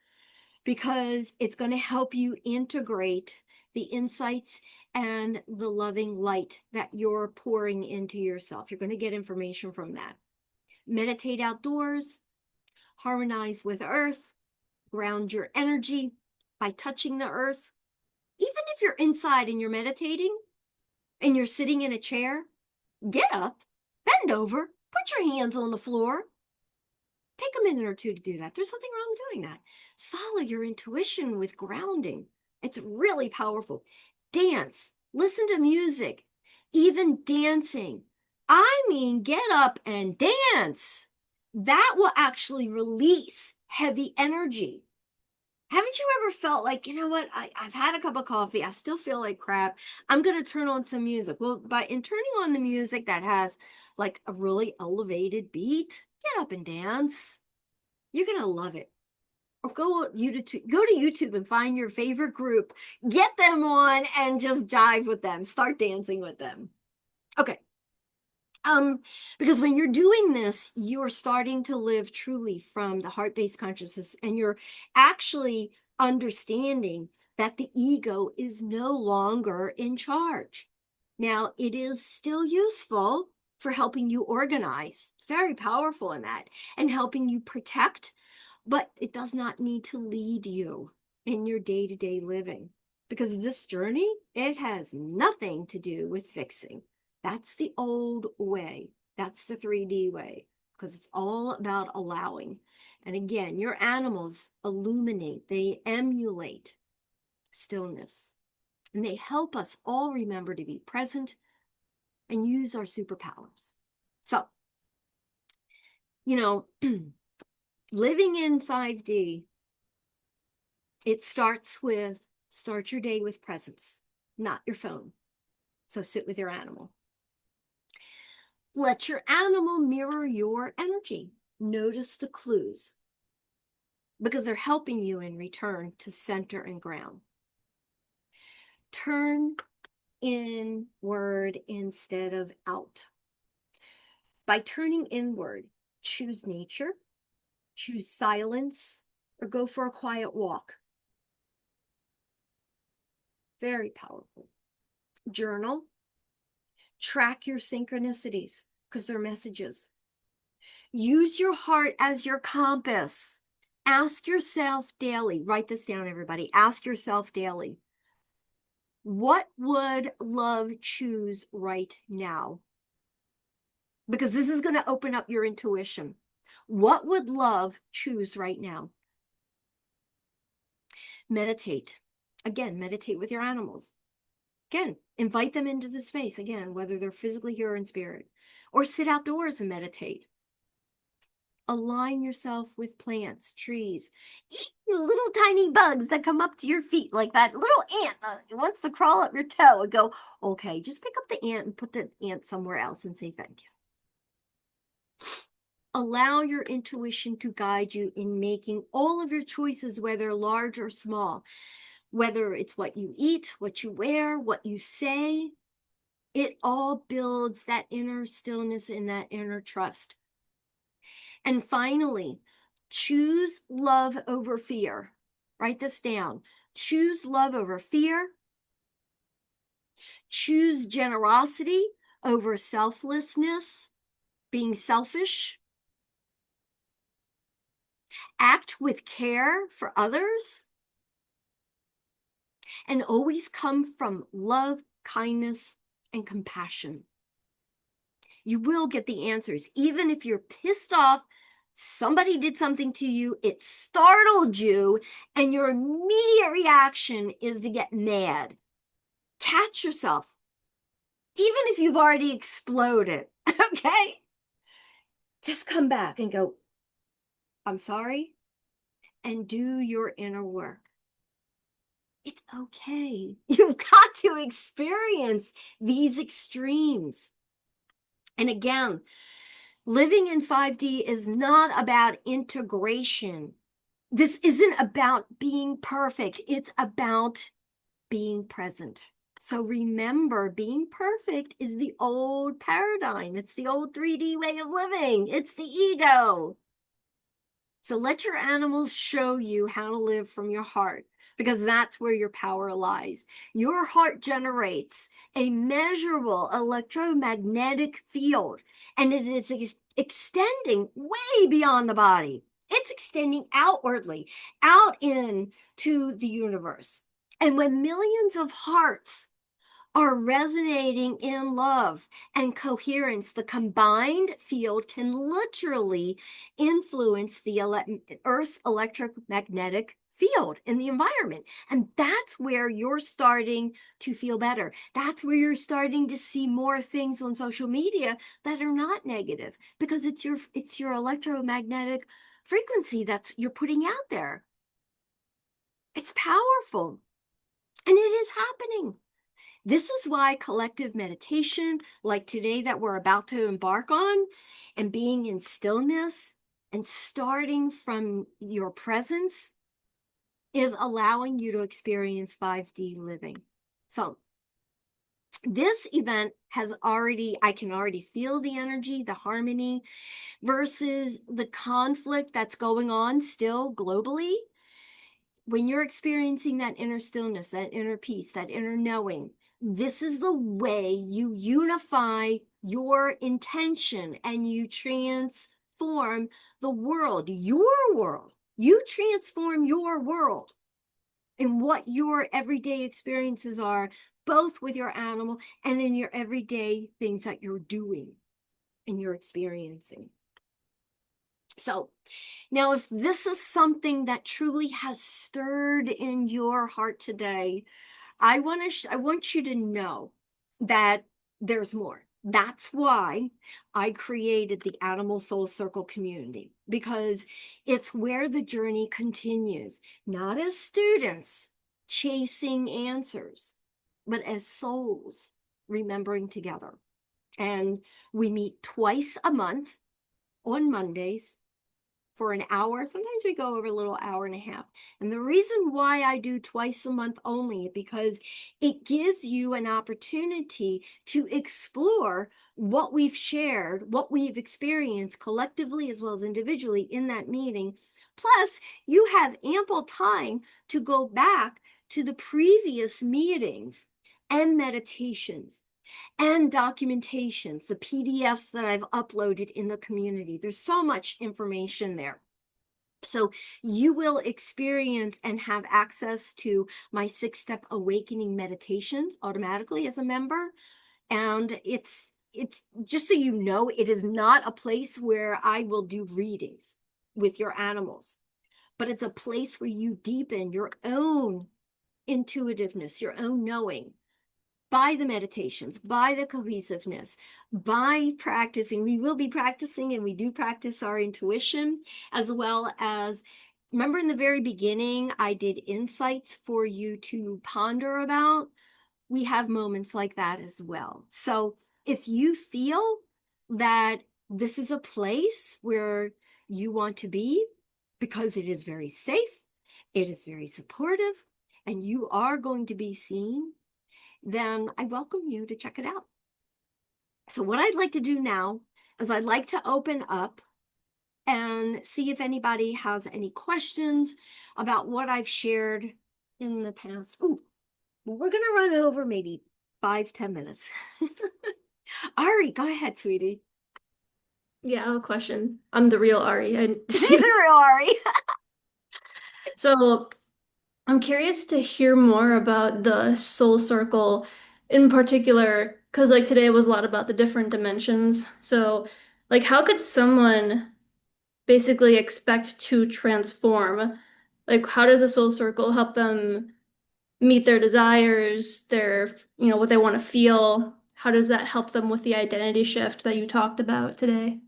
because it's going to help you integrate the insights and the loving light that you're pouring into yourself. You're going to get information from that. Meditate outdoors, harmonize with earth, ground your energy by touching the earth. Even if you're inside and you're meditating and you're sitting in a chair, get up, bend over, put your hands on the floor. Take a minute or two to do that. There's nothing wrong with doing that. Follow your intuition with grounding. It's really powerful. Dance, listen to music, even dancing. I mean, get up and dance. That will actually release heavy energy. Haven't you ever felt like, you know what? I've had a cup of coffee. I still feel like crap. I'm going to turn on some music. Well, in turning on the music that has like a really elevated beat, get up and dance. You're going to love it. Or go to YouTube and find your favorite group. Get them on and just jive with them. Start dancing with them. Okay. Because when you're doing this, you're starting to live truly from the heart-based consciousness, and you're actually understanding that the ego is no longer in charge. Now, it is still useful for helping you organize. It's very powerful in that, and helping you protect, but it does not need to lead you in your day-to-day living. Because this journey, it has nothing to do with fixing. That's the old way. That's the 3D way, because it's all about allowing. And again, your animals illuminate, they emulate stillness, and they help us all remember to be present and use our superpowers. So, living in 5D, it starts your day with presence, not your phone. So sit with your animal. Let your animal mirror your energy. Notice the clues, because they're helping you in return to center and ground. Turn inward instead of out. By turning inward, choose nature, choose silence, or go for a quiet walk. Very powerful. Journal. Track your synchronicities, because they're messages. Use your heart as your compass. Ask yourself daily, write this down, everybody. Ask yourself daily, what would love choose right now? Because this is going to open up your intuition. What would love choose right now? Meditate. Again, meditate with your animals. Again, invite them into the space, again, whether they're physically here or in spirit. Or sit outdoors and meditate. Align yourself with plants, trees, even little tiny bugs that come up to your feet, like that little ant that wants to crawl up your toe, and go, okay, just pick up the ant and put the ant somewhere else and say thank you. Allow your intuition to guide you in making all of your choices, whether large or small. Whether it's what you eat, what you wear, what you say, it all builds that inner stillness and that inner trust. And finally, choose love over fear. Write this down. Choose love over fear. Choose generosity over selflessness, being selfish. Act with care for others. And always come from love, kindness, and compassion. You will get the answers. Even if you're pissed off, somebody did something to you, it startled you, and your immediate reaction is to get mad. Catch yourself. Even if you've already exploded, okay? Just come back and go, I'm sorry, and do your inner work. It's okay. You've got to experience these extremes. And again, living in 5D is not about integration. This isn't about being perfect. It's about being present. So remember, being perfect is the old paradigm. It's the old 3D way of living. It's the ego. So let your animals show you how to live from your heart, because that's where your power lies. Your heart generates a measurable electromagnetic field, and it is extending way beyond the body. It's extending outwardly, out into the universe. And when millions of hearts are resonating in love and coherence, the combined field can literally influence the Earth's electromagnetic field in the environment. And that's where you're starting to feel better. That's where you're starting to see more things on social media that are not negative, because it's your electromagnetic frequency that's you're putting out there. It's powerful. And it is happening. This is why collective meditation, like today that we're about to embark on, and being in stillness and starting from your presence, is allowing you to experience 5D living. So this event I can already feel the energy, the harmony, versus the conflict that's going on still globally. When you're experiencing that inner stillness, that inner peace, that inner knowing, this is the way you unify your intention and you transform the world, your world. You transform your world and what your everyday experiences are, both with your animal and in your everyday things that you're doing and you're experiencing. So now, if this is something that truly has stirred in your heart today, I want you to know that there's more. That's why I created the Animal Soul Circle community, because it's where the journey continues, not as students chasing answers, but as souls remembering together. And we meet twice a month on Mondays for an hour. Sometimes we go over a little hour and a half. And the reason why I do twice a month only is because it gives you an opportunity to explore what we've shared, what we've experienced collectively as well as individually in that meeting. Plus, you have ample time to go back to the previous meetings and meditations and documentations, the PDFs that I've uploaded in the community. There's so much information there. So you will experience and have access to my 6-step awakening meditations automatically as a member. And it's just so you know, it is not a place where I will do readings with your animals, but it's a place where you deepen your own intuitiveness, your own knowing, by the meditations, by the cohesiveness, by practicing. We will be practicing, and we do practice our intuition, as well as, remember in the very beginning, I did insights for you to ponder about. We have moments like that as well. So if you feel that this is a place where you want to be, because it is very safe, it is very supportive, and you are going to be seen, then I welcome you to check it out. So what I'd like to do now is I'd like to open up and see if anybody has any questions about what I've shared in the past. Ooh, we're going to run over maybe 5-10 minutes. Ari, go ahead, sweetie. Yeah, I have a question. I'm the real Ari. She's the real Ari. So I'm curious to hear more about the soul circle in particular, because like today was a lot about the different dimensions. So like how could someone basically expect to transform? Like how does a soul circle help them meet their desires, their, what they want to feel? How does that help them with the identity shift that you talked about today?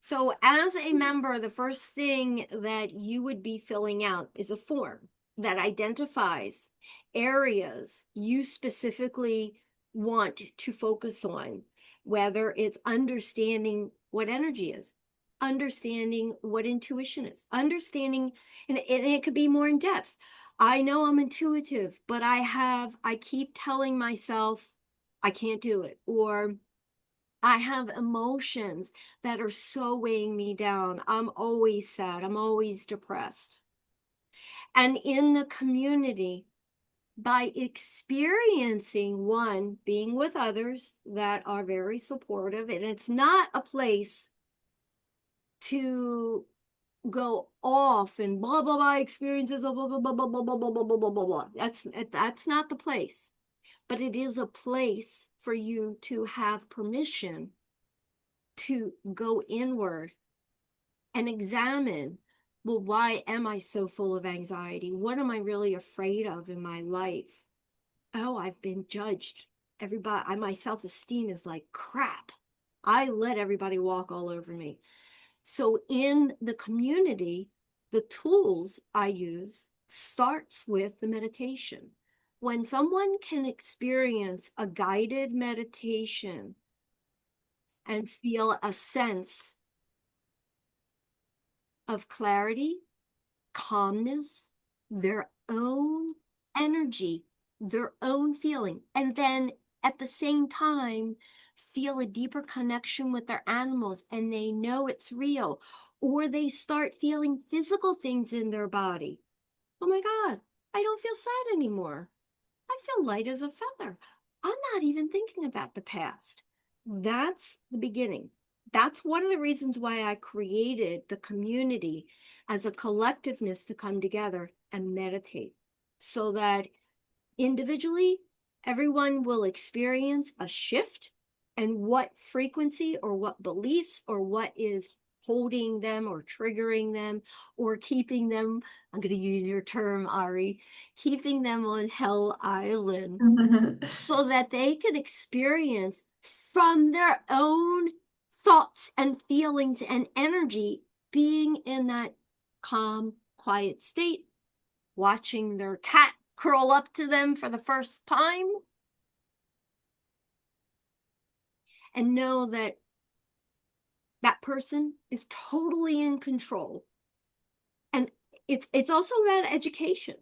So as a member, the first thing that you would be filling out is a form that identifies areas you specifically want to focus on, whether it's understanding what energy is, understanding what intuition is, understanding, and it could be more in depth. I know I'm intuitive, but I keep telling myself I can't do it, or I have emotions that are so weighing me down. I'm always sad. I'm always depressed. And in the community, by experiencing one, being with others that are very supportive, and it's not a place to go off and blah blah blah experiences of blah blah blah blah blah blah blah blah blah blah blah blah. That's not the place. But it is a place for you to have permission to go inward and examine, well, why am I so full of anxiety? What am I really afraid of in my life? Oh, I've been judged. Everybody, my self-esteem is like crap. I let everybody walk all over me. So in the community, the tools I use starts with the meditation. When someone can experience a guided meditation and feel a sense of clarity, calmness, their own energy, their own feeling, and then at the same time feel a deeper connection with their animals and they know it's real, or they start feeling physical things in their body. Oh my God, I don't feel sad anymore. I feel light as a feather. I'm not even thinking about the past. That's the beginning. That's one of the reasons why I created the community as a collectiveness to come together and meditate so that individually, everyone will experience a shift and what frequency or what beliefs or what is holding them or triggering them or keeping them, I'm going to use your term, Ari, keeping them on Hell Island so that they can experience from their own thoughts and feelings and energy being in that calm, quiet state, watching their cat curl up to them for the first time, and know that that person is totally in control. And it's also about education,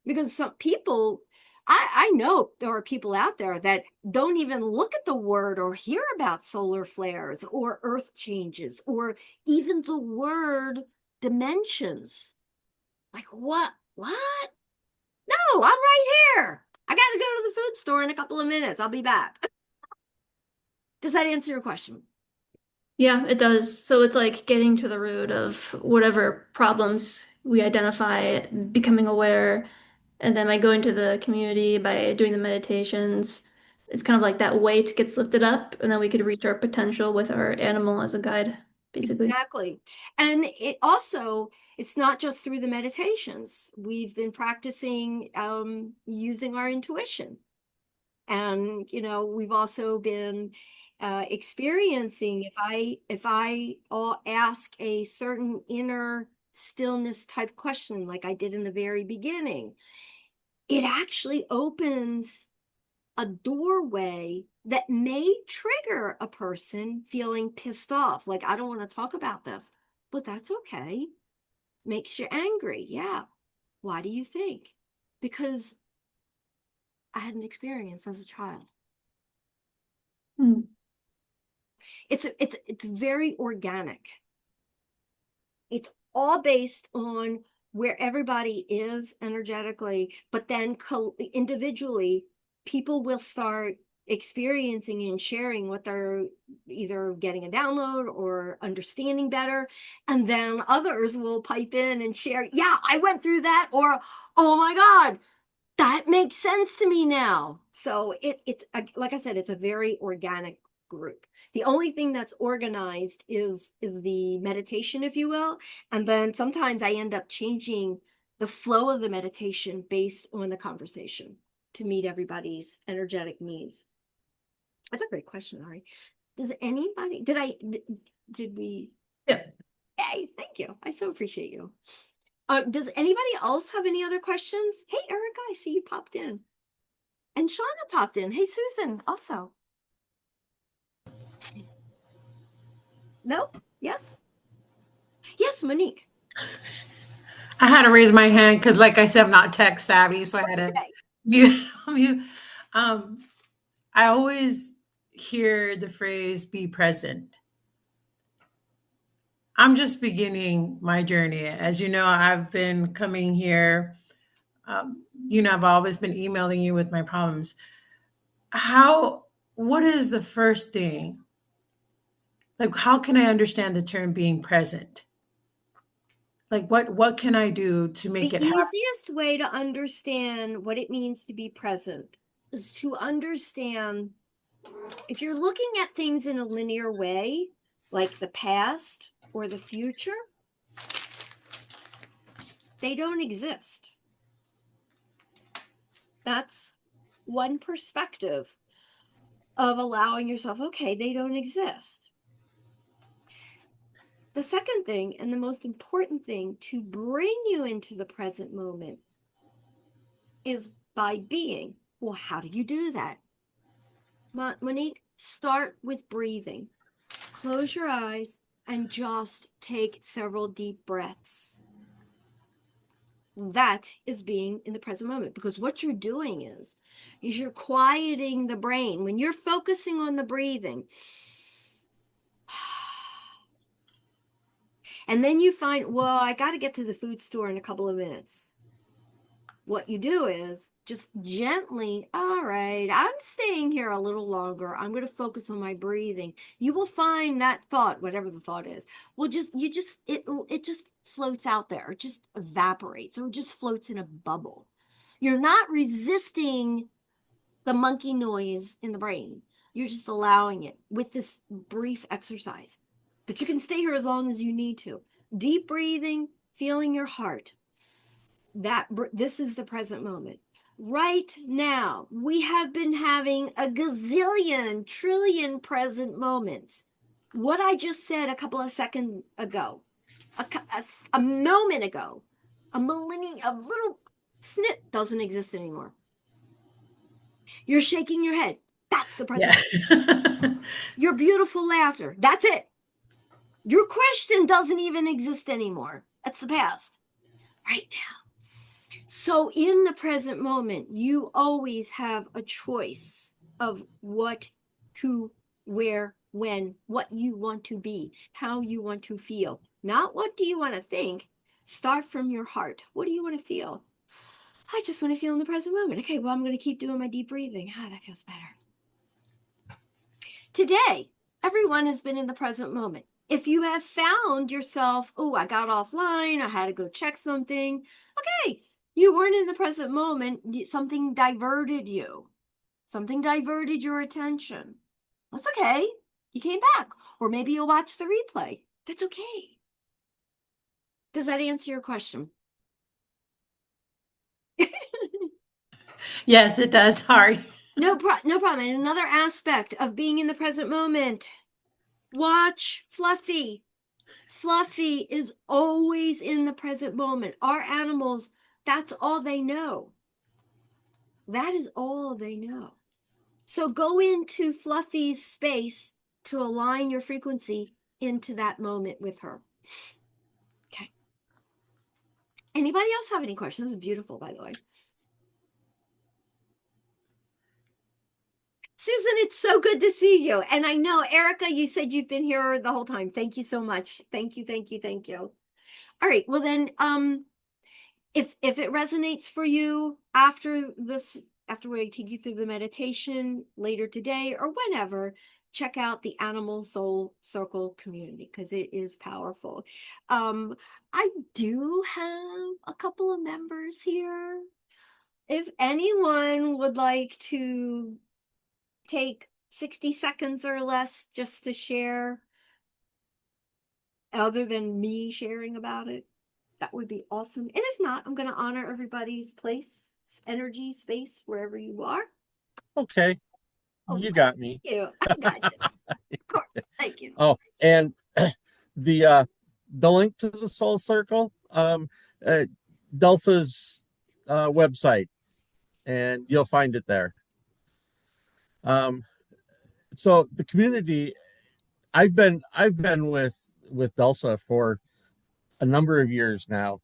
because some people, I know there are people out there that don't even look at the word or hear about solar flares or earth changes or even the word dimensions. Like, what? No, I'm right here. I got to go to the food store in a couple of minutes. I'll be back. Does that answer your question? Yeah, it does. So it's like getting to the root of whatever problems we identify, becoming aware, and then by going to the community, by doing the meditations, it's kind of like that weight gets lifted up, and then we could reach our potential with our animal as a guide, basically. Exactly. And it also, it's not just through the meditations. We've been practicing using our intuition. And, we've also been experiencing if I ask a certain inner stillness type question, like I did in the very beginning, it actually opens a doorway that may trigger a person feeling pissed off. Like, I don't want to talk about this, but that's okay. Makes you angry. Yeah. Why do you think? Because I had an experience as a child. Hmm. It's very organic. It's all based on where everybody is energetically, but then individually, people will start experiencing and sharing what they're either getting a download or understanding better. And then others will pipe in and share, yeah, I went through that, or oh my God, that makes sense to me now. So it's like I said, it's a very organic group. The only thing that's organized is the meditation, if you will, and then sometimes I end up changing the flow of the meditation based on the conversation to meet everybody's energetic needs. That's a great question, Ari. Does anybody did we Yeah. Hey, thank you. I so appreciate you. Does anybody else have any other questions? Hey, Erica, I see you popped in. And Shauna popped in. Hey, Susan, also. Nope. Yes. Yes, Monique. I had to raise my hand because, like I said, I'm not tech savvy, so I had to Okay. mute. mute. Um, I always hear the phrase "be present." I'm just beginning my journey. As you know, I've been coming here. I've always been emailing you with my problems. How? What is the first thing Like, how can I understand the term being present? Like, what can I do to make The it happen? easiest way to understand what it means to be present is to understand if you're looking at things in a linear way, like the past or the future, they don't exist. That's one perspective of allowing yourself, okay, they don't exist. The second thing, and the most important thing to bring you into the present moment, is by being. Well, how do you do that? Monique, start with breathing. Close your eyes and just take several deep breaths. That is being in the present moment, because what you're doing is you're quieting the brain. When you're focusing on the breathing, and then you find, well, I got to get to the food store in a couple of minutes. What you do is just gently, all right, I'm staying here a little longer. I'm going to focus on my breathing. You will find that thought, whatever the thought is, it just floats out there. It just evaporates, or just floats in a bubble. You're not resisting the monkey noise in the brain. You're just allowing it with this brief exercise. But you can stay here as long as you need to. Deep breathing, feeling your heart. This is the present moment. Right now, we have been having a gazillion, trillion present moments. What I just said a couple of seconds ago, a moment ago, a little snit doesn't exist anymore. You're shaking your head. That's the present. Yeah. Your beautiful laughter. That's it. Your question doesn't even exist anymore. That's the past. Right now. So in the present moment, you always have a choice of what, who, where, when, what you want to be, how you want to feel. Not what do you want to think. Start from your heart. What do you want to feel? I just want to feel in the present moment. Okay, well, I'm going to keep doing my deep breathing. That feels better. Today, everyone has been in the present moment. If you have found yourself, oh, I got offline, I had to go check something. Okay, you weren't in the present moment. Something diverted you. Something diverted your attention. That's okay. You came back. Or maybe you'll watch the replay. That's okay. Does that answer your question? Yes, it does. Sorry. No problem. And another aspect of being in the present moment, watch Fluffy. Fluffy is always in the present moment. Our animals, that's all they know. That is all they know. So go into Fluffy's space to align your frequency into that moment with her. Okay. Anybody else have any questions? This is beautiful, by the way. Susan, it's so good to see you. And I know, Erica, you said you've been here the whole time. Thank you so much. Thank you, thank you, thank you. All right. Well, then, if it resonates for you after we take you through the meditation later today or whenever, check out the Animal Soul Circle community, because it is powerful. I do have a couple of members here. If anyone would like to take 60 seconds or less just to share, other than me sharing about it, that would be awesome. And if not, I'm going to honor everybody's place, energy, space, wherever you are. Okay, Oh, you got me. thank you. I got you. Of course. Thank you. Oh, and the link to the Soul Circle, Dulce's website, and you'll find it there. So the community, I've been with Dulce for a number of years now,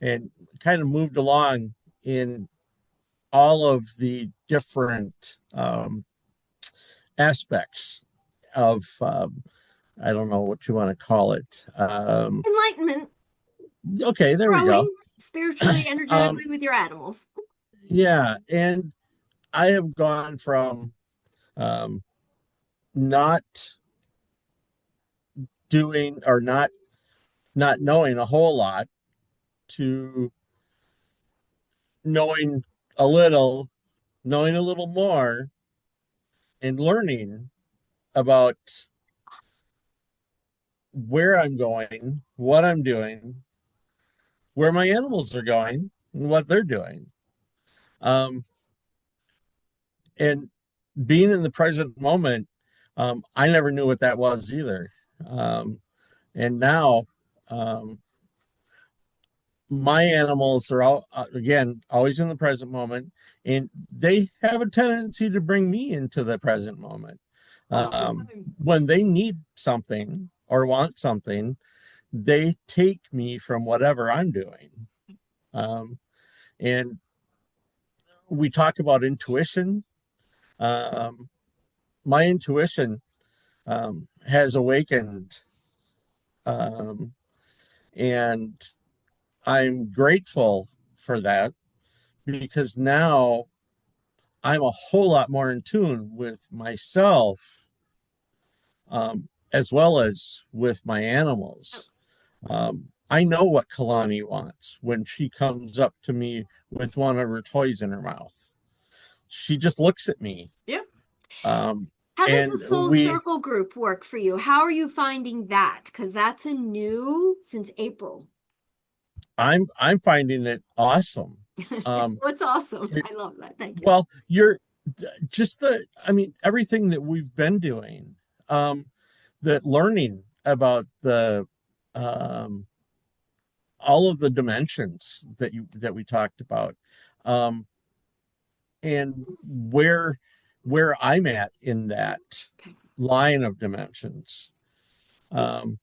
and kind of moved along in all of the different aspects of I don't know what you want to call it. Enlightenment, Okay, there we go. growing spiritually, energetically with your animals. Yeah, and I have gone from um, not doing or not knowing a whole lot to knowing a little, knowing a little more, and learning about where I'm going, what I'm doing, where my animals are going, and what they're doing. Um, and being in the present moment, I never knew what that was either. And now, um, my animals are all again always in the present moment, and they have a tendency to bring me into the present moment. When they need something or want something, they take me from whatever I'm doing. And we talk about intuition. Um, my intuition has awakened, um, and I'm grateful for that because now I'm a whole lot more in tune with myself, as well as with my animals. I know what Kalani wants when she comes up to me with one of her toys in her mouth. She just looks at me. Yeah. Um, How does and the Soul Circle group work for you? How are you finding that? Because that's a new since April. I'm finding it awesome. What's awesome? It, I love that. Thank you. well, you're just I mean, everything that we've been doing, that learning about the, um, all of the dimensions that we talked about, um, and where I'm at in that Okay. line of dimensions. Um,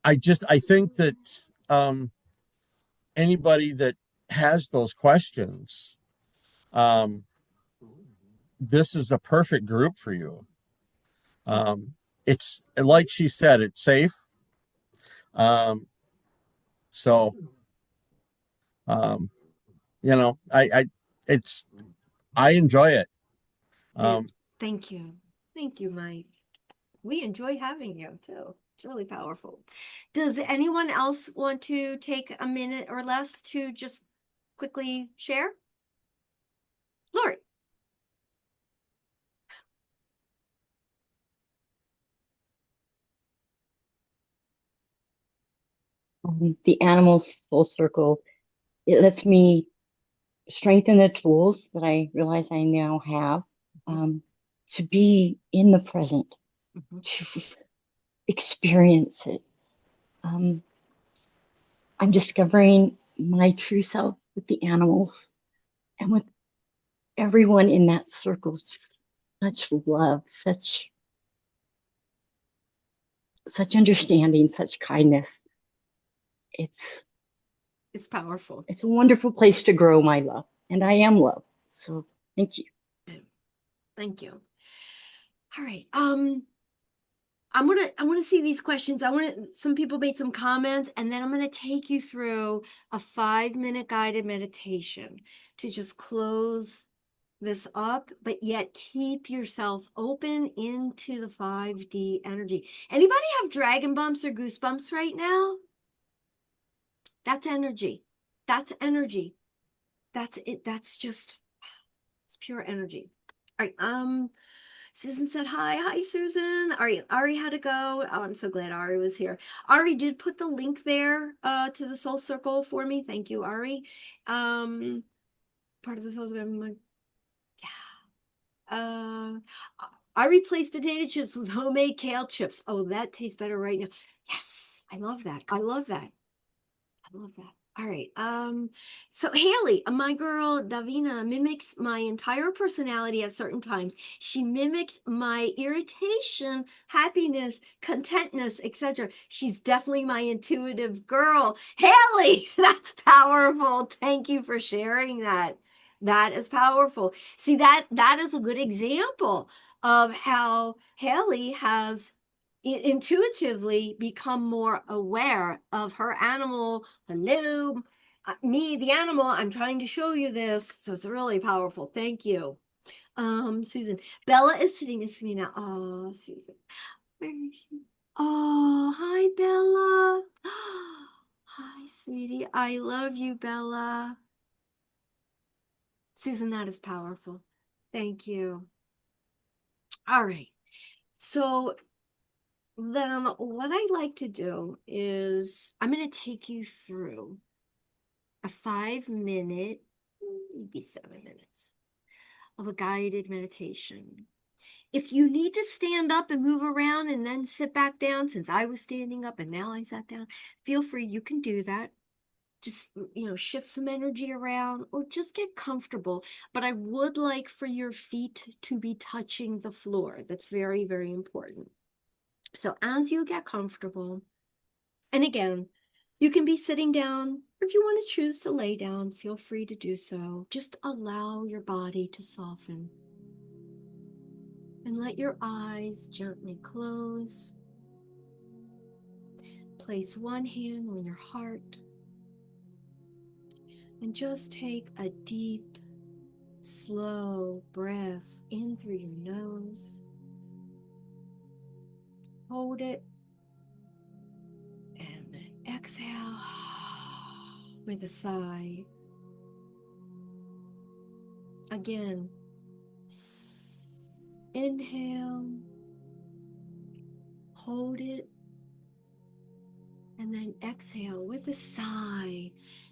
I think that, um, anybody that has those questions, um, this is a perfect group for you. It's like she said, it's safe. Um, so, um, I it's, I enjoy it. Thank you. Thank you, Mike. We enjoy having you too. It's really powerful. Does anyone else want to take a minute or less to just quickly share? Lori. The animals full circle, it lets me strengthen the tools that I realize I now have, to be in the present, to experience it. I'm discovering my true self with the animals and with everyone in that circle. Such love, such understanding, such kindness. It's powerful. It's a wonderful place to grow my love, and I am love. So thank you. Thank you. All right. I want to see these questions. Some people made some comments, and then I'm going to take you through a 5-minute guided meditation to just close this up, but yet keep yourself open into the 5D energy. Anybody have dragon bumps or goosebumps right now? That's energy. That's energy. That's it. That's just, it's pure energy. All right. Susan said hi. Hi, Susan. Ari had to go. Oh, I'm so glad Ari was here. Ari did put the link there to the Soul Circle for me. Thank you, Ari. Part of the Soul Circle. Yeah. I replaced potato chips with homemade kale chips. Oh, that tastes better right now. Yes, I love that. I love that. I love that. All right. So Haley, my girl Davina mimics my entire personality at certain times. She mimics my irritation, happiness, contentness, etc. She's definitely my intuitive girl. Haley, that's powerful. Thank you for sharing that. That is powerful. See, that is a good example of how Haley has intuitively become more aware of her animal. Hello, me, the animal. I'm trying to show you this, so it's really powerful. Thank you, Susan. Bella is sitting next to me now. Oh, Susan, where is she? Oh, hi, Bella. Hi, sweetie. I love you, Bella. Susan, that is powerful. Thank you. All right. So then what I like to do is I'm going to take you through a 5 minute, maybe 7 minutes of a guided meditation. If you need to stand up and move around and then sit back down, since I was standing up and now I sat down, feel free, you can do that. Just, shift some energy around or just get comfortable. But I would like for your feet to be touching the floor. That's very, very important. So as you get comfortable, and again, you can be sitting down, or if you want to choose to lay down, feel free to do so. Just allow your body to soften. And let your eyes gently close. Place one hand on your heart. And just take a deep, slow breath in through your nose. Hold it. And then exhale with a sigh. Again, inhale. Hold it. And then exhale with a sigh.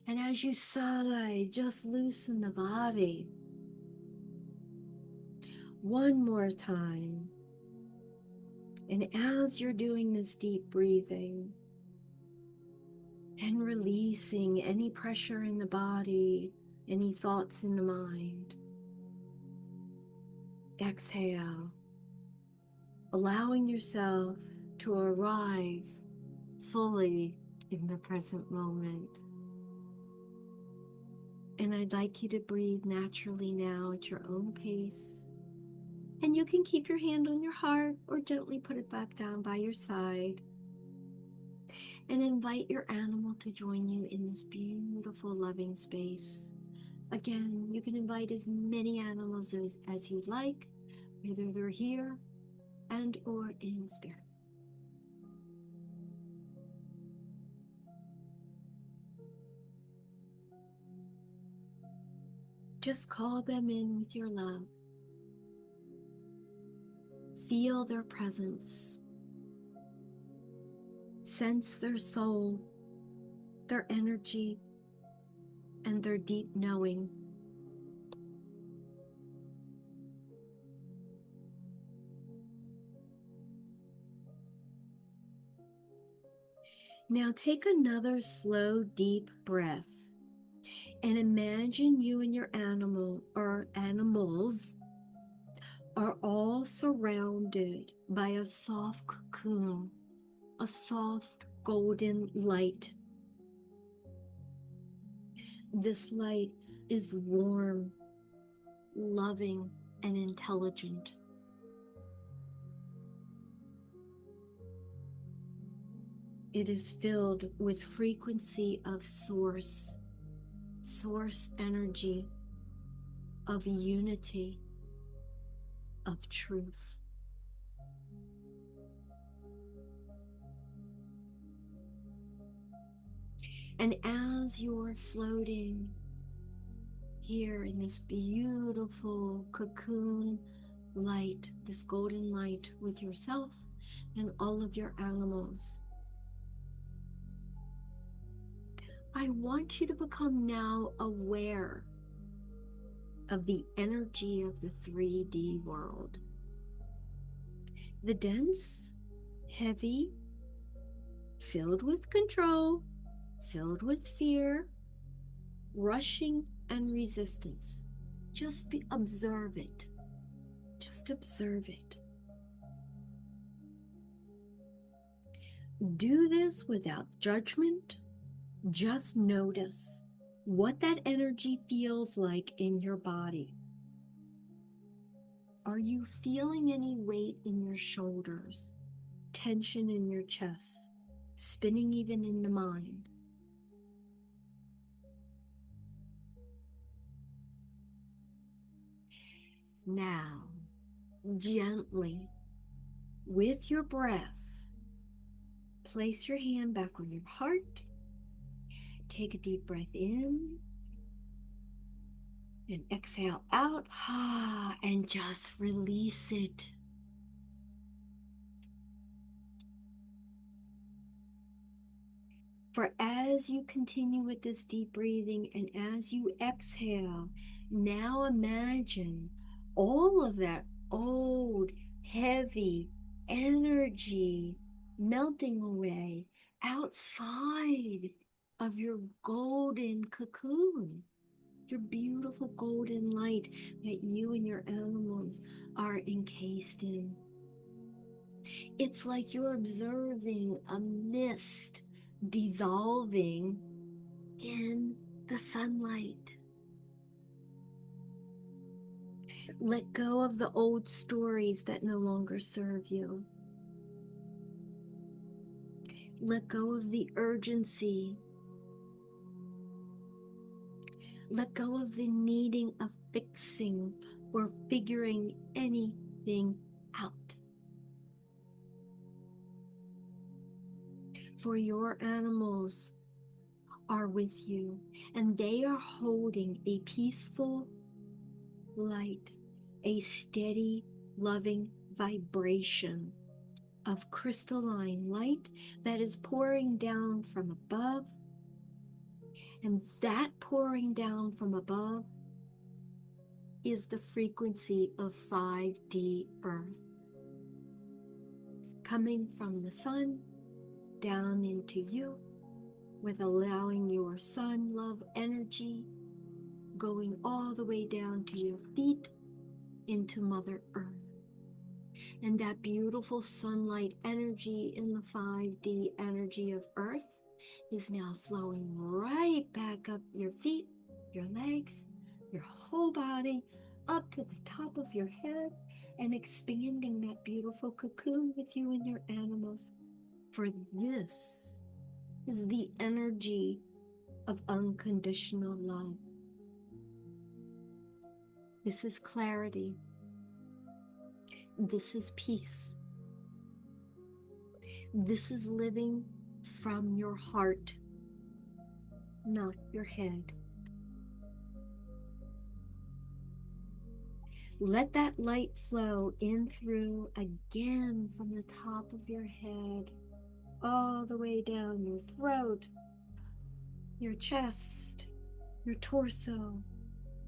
And as you sigh, just loosen the body. One more time. And as you're doing this deep breathing and releasing any pressure in the body, any thoughts in the mind, exhale, allowing yourself to arrive fully in the present moment. And I'd like you to breathe naturally now at your own pace. And you can keep your hand on your heart or gently put it back down by your side. And invite your animal to join you in this beautiful, loving space. Again, you can invite as many animals as you'd like, whether they're here and or in spirit. Just call them in with your love. Feel their presence. Sense their soul, their energy, and their deep knowing. Now take another slow, deep breath and imagine you and your animal or animals are all surrounded by a soft cocoon, a soft golden light. This light is warm, loving, and intelligent. It is filled with frequency of source energy, of unity, of truth. And as you're floating here in this beautiful cocoon light, this golden light with yourself and all of your animals, I want you to become now aware of the energy of the 3D world. The dense, heavy, filled with control, filled with fear, rushing, and resistance. Just observe it. Just observe it. Do this without judgment. Just notice what that energy feels like in your body. Are you feeling any weight in your shoulders, tension in your chest, spinning even in the mind? Now, gently, with your breath, place your hand back on your heart. Take a deep breath in and exhale out, and just release it. For as you continue with this deep breathing and as you exhale, now imagine all of that old, heavy energy melting away outside of your golden cocoon, your beautiful golden light that you and your animals are encased in. It's like you're observing a mist dissolving in the sunlight. Let go of the old stories that no longer serve you. Let go of the urgency. Let go of the needing of fixing or figuring anything out. For your animals are with you, and they are holding a peaceful light, a steady, loving vibration of crystalline light that is pouring down from above. And that pouring down from above is the frequency of 5D Earth, coming from the sun down into you, with allowing your sun love energy going all the way down to your feet into Mother Earth. And that beautiful sunlight energy in the 5D energy of Earth is now flowing right back up your feet, your legs, your whole body, up to the top of your head, and expanding that beautiful cocoon with you and your animals. For this is the energy of unconditional love. This is clarity. This is peace. This is living from your heart, not your head. Let that light flow in through again from the top of your head, all the way down your throat, your chest, your torso,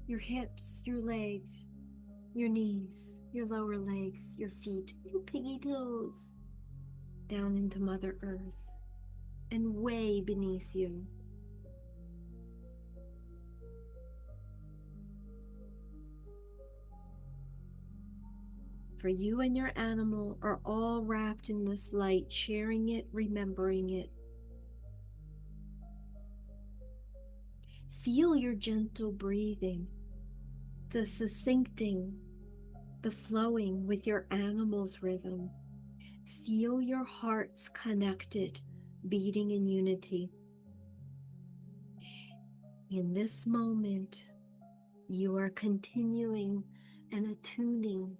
your hips, your legs, your knees, your lower legs, your feet, your piggy toes, down into Mother Earth and way beneath you. For you and your animal are all wrapped in this light, sharing it, remembering it. Feel your gentle breathing, the succincting, the flowing with your animal's rhythm. Feel your hearts connected, beating in unity. In this moment, you are continuing and attuning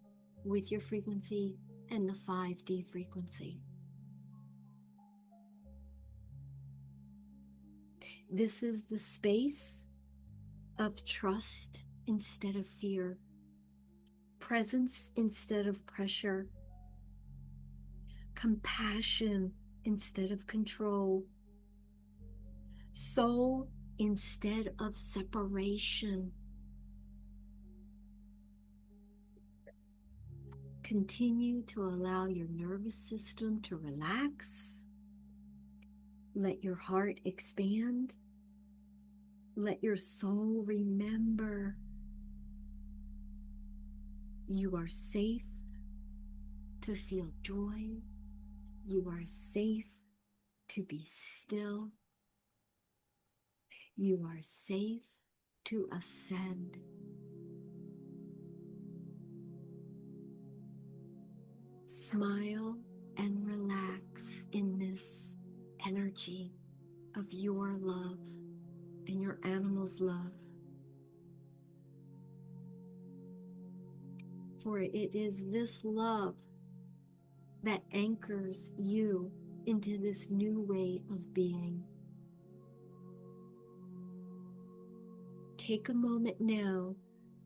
with your frequency and the 5D frequency. This is the space of trust instead of fear, presence instead of pressure, compassion instead of control, soul instead of separation. Continue to allow your nervous system to relax. Let your heart expand. Let your soul remember you are safe to feel joy. You are safe to be still. You are safe to ascend. Smile and relax in this energy of your love and your animal's love. For it is this love that anchors you into this new way of being. Take a moment now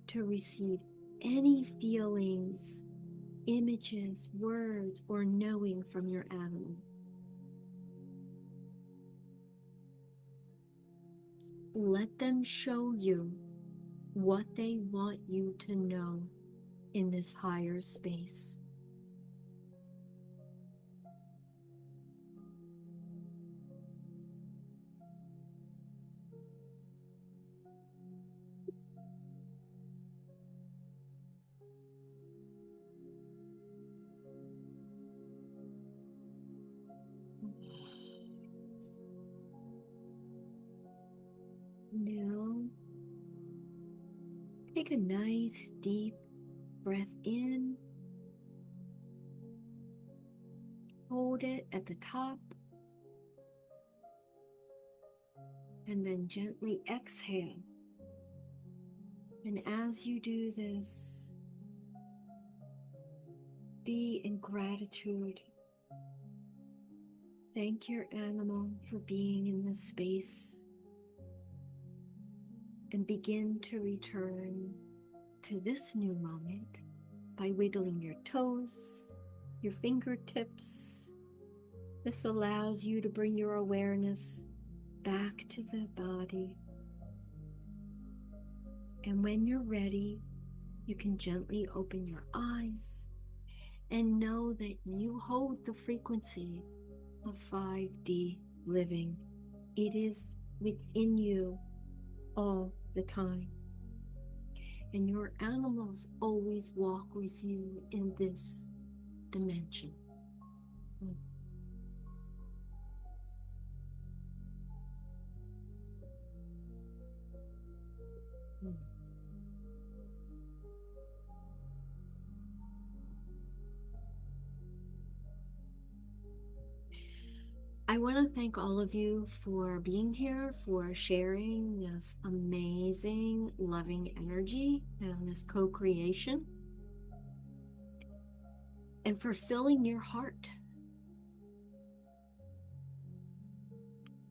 to receive any feelings, images, words, or knowing from your animal. Let them show you what they want you to know in this higher space. Now, take a nice deep breath in, hold it at the top, and then gently exhale. And as you do this, be in gratitude. Thank your animal for being in this space, and begin to return to this new moment by wiggling your toes, your fingertips. This allows you to bring your awareness back to the body. And when you're ready, you can gently open your eyes and know that you hold the frequency of 5D living. It is within you all the time. And your animals always walk with you in this dimension. I want to thank all of you for being here, for sharing this amazing, loving energy and this co-creation, and for filling your heart.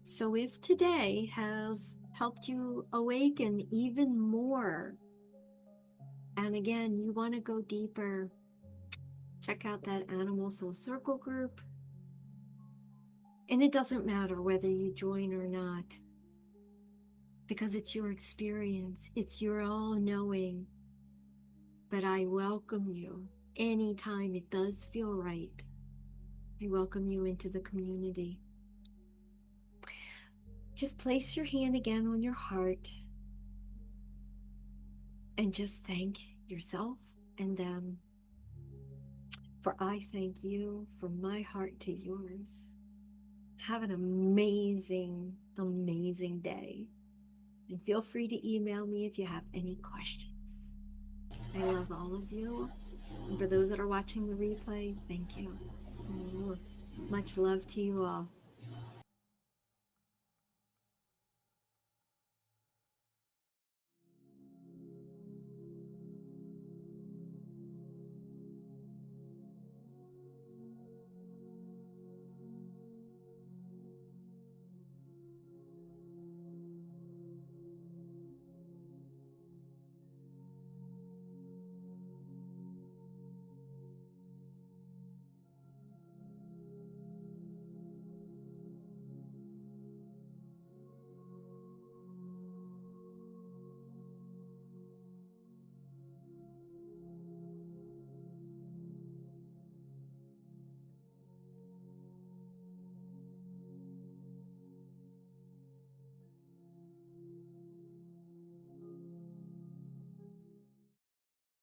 So if today has helped you awaken even more, and again, you want to go deeper, check out that Animal Soul Circle group. And it doesn't matter whether you join or not, because it's your experience, it's your all-knowing. But I welcome you anytime it does feel right. I welcome you into the community. Just place your hand again on your heart and just thank yourself and them. For I thank you from my heart to yours. Have an amazing, amazing day. And feel free to email me if you have any questions. I love all of you. And for those that are watching the replay, thank you. Much love to you all.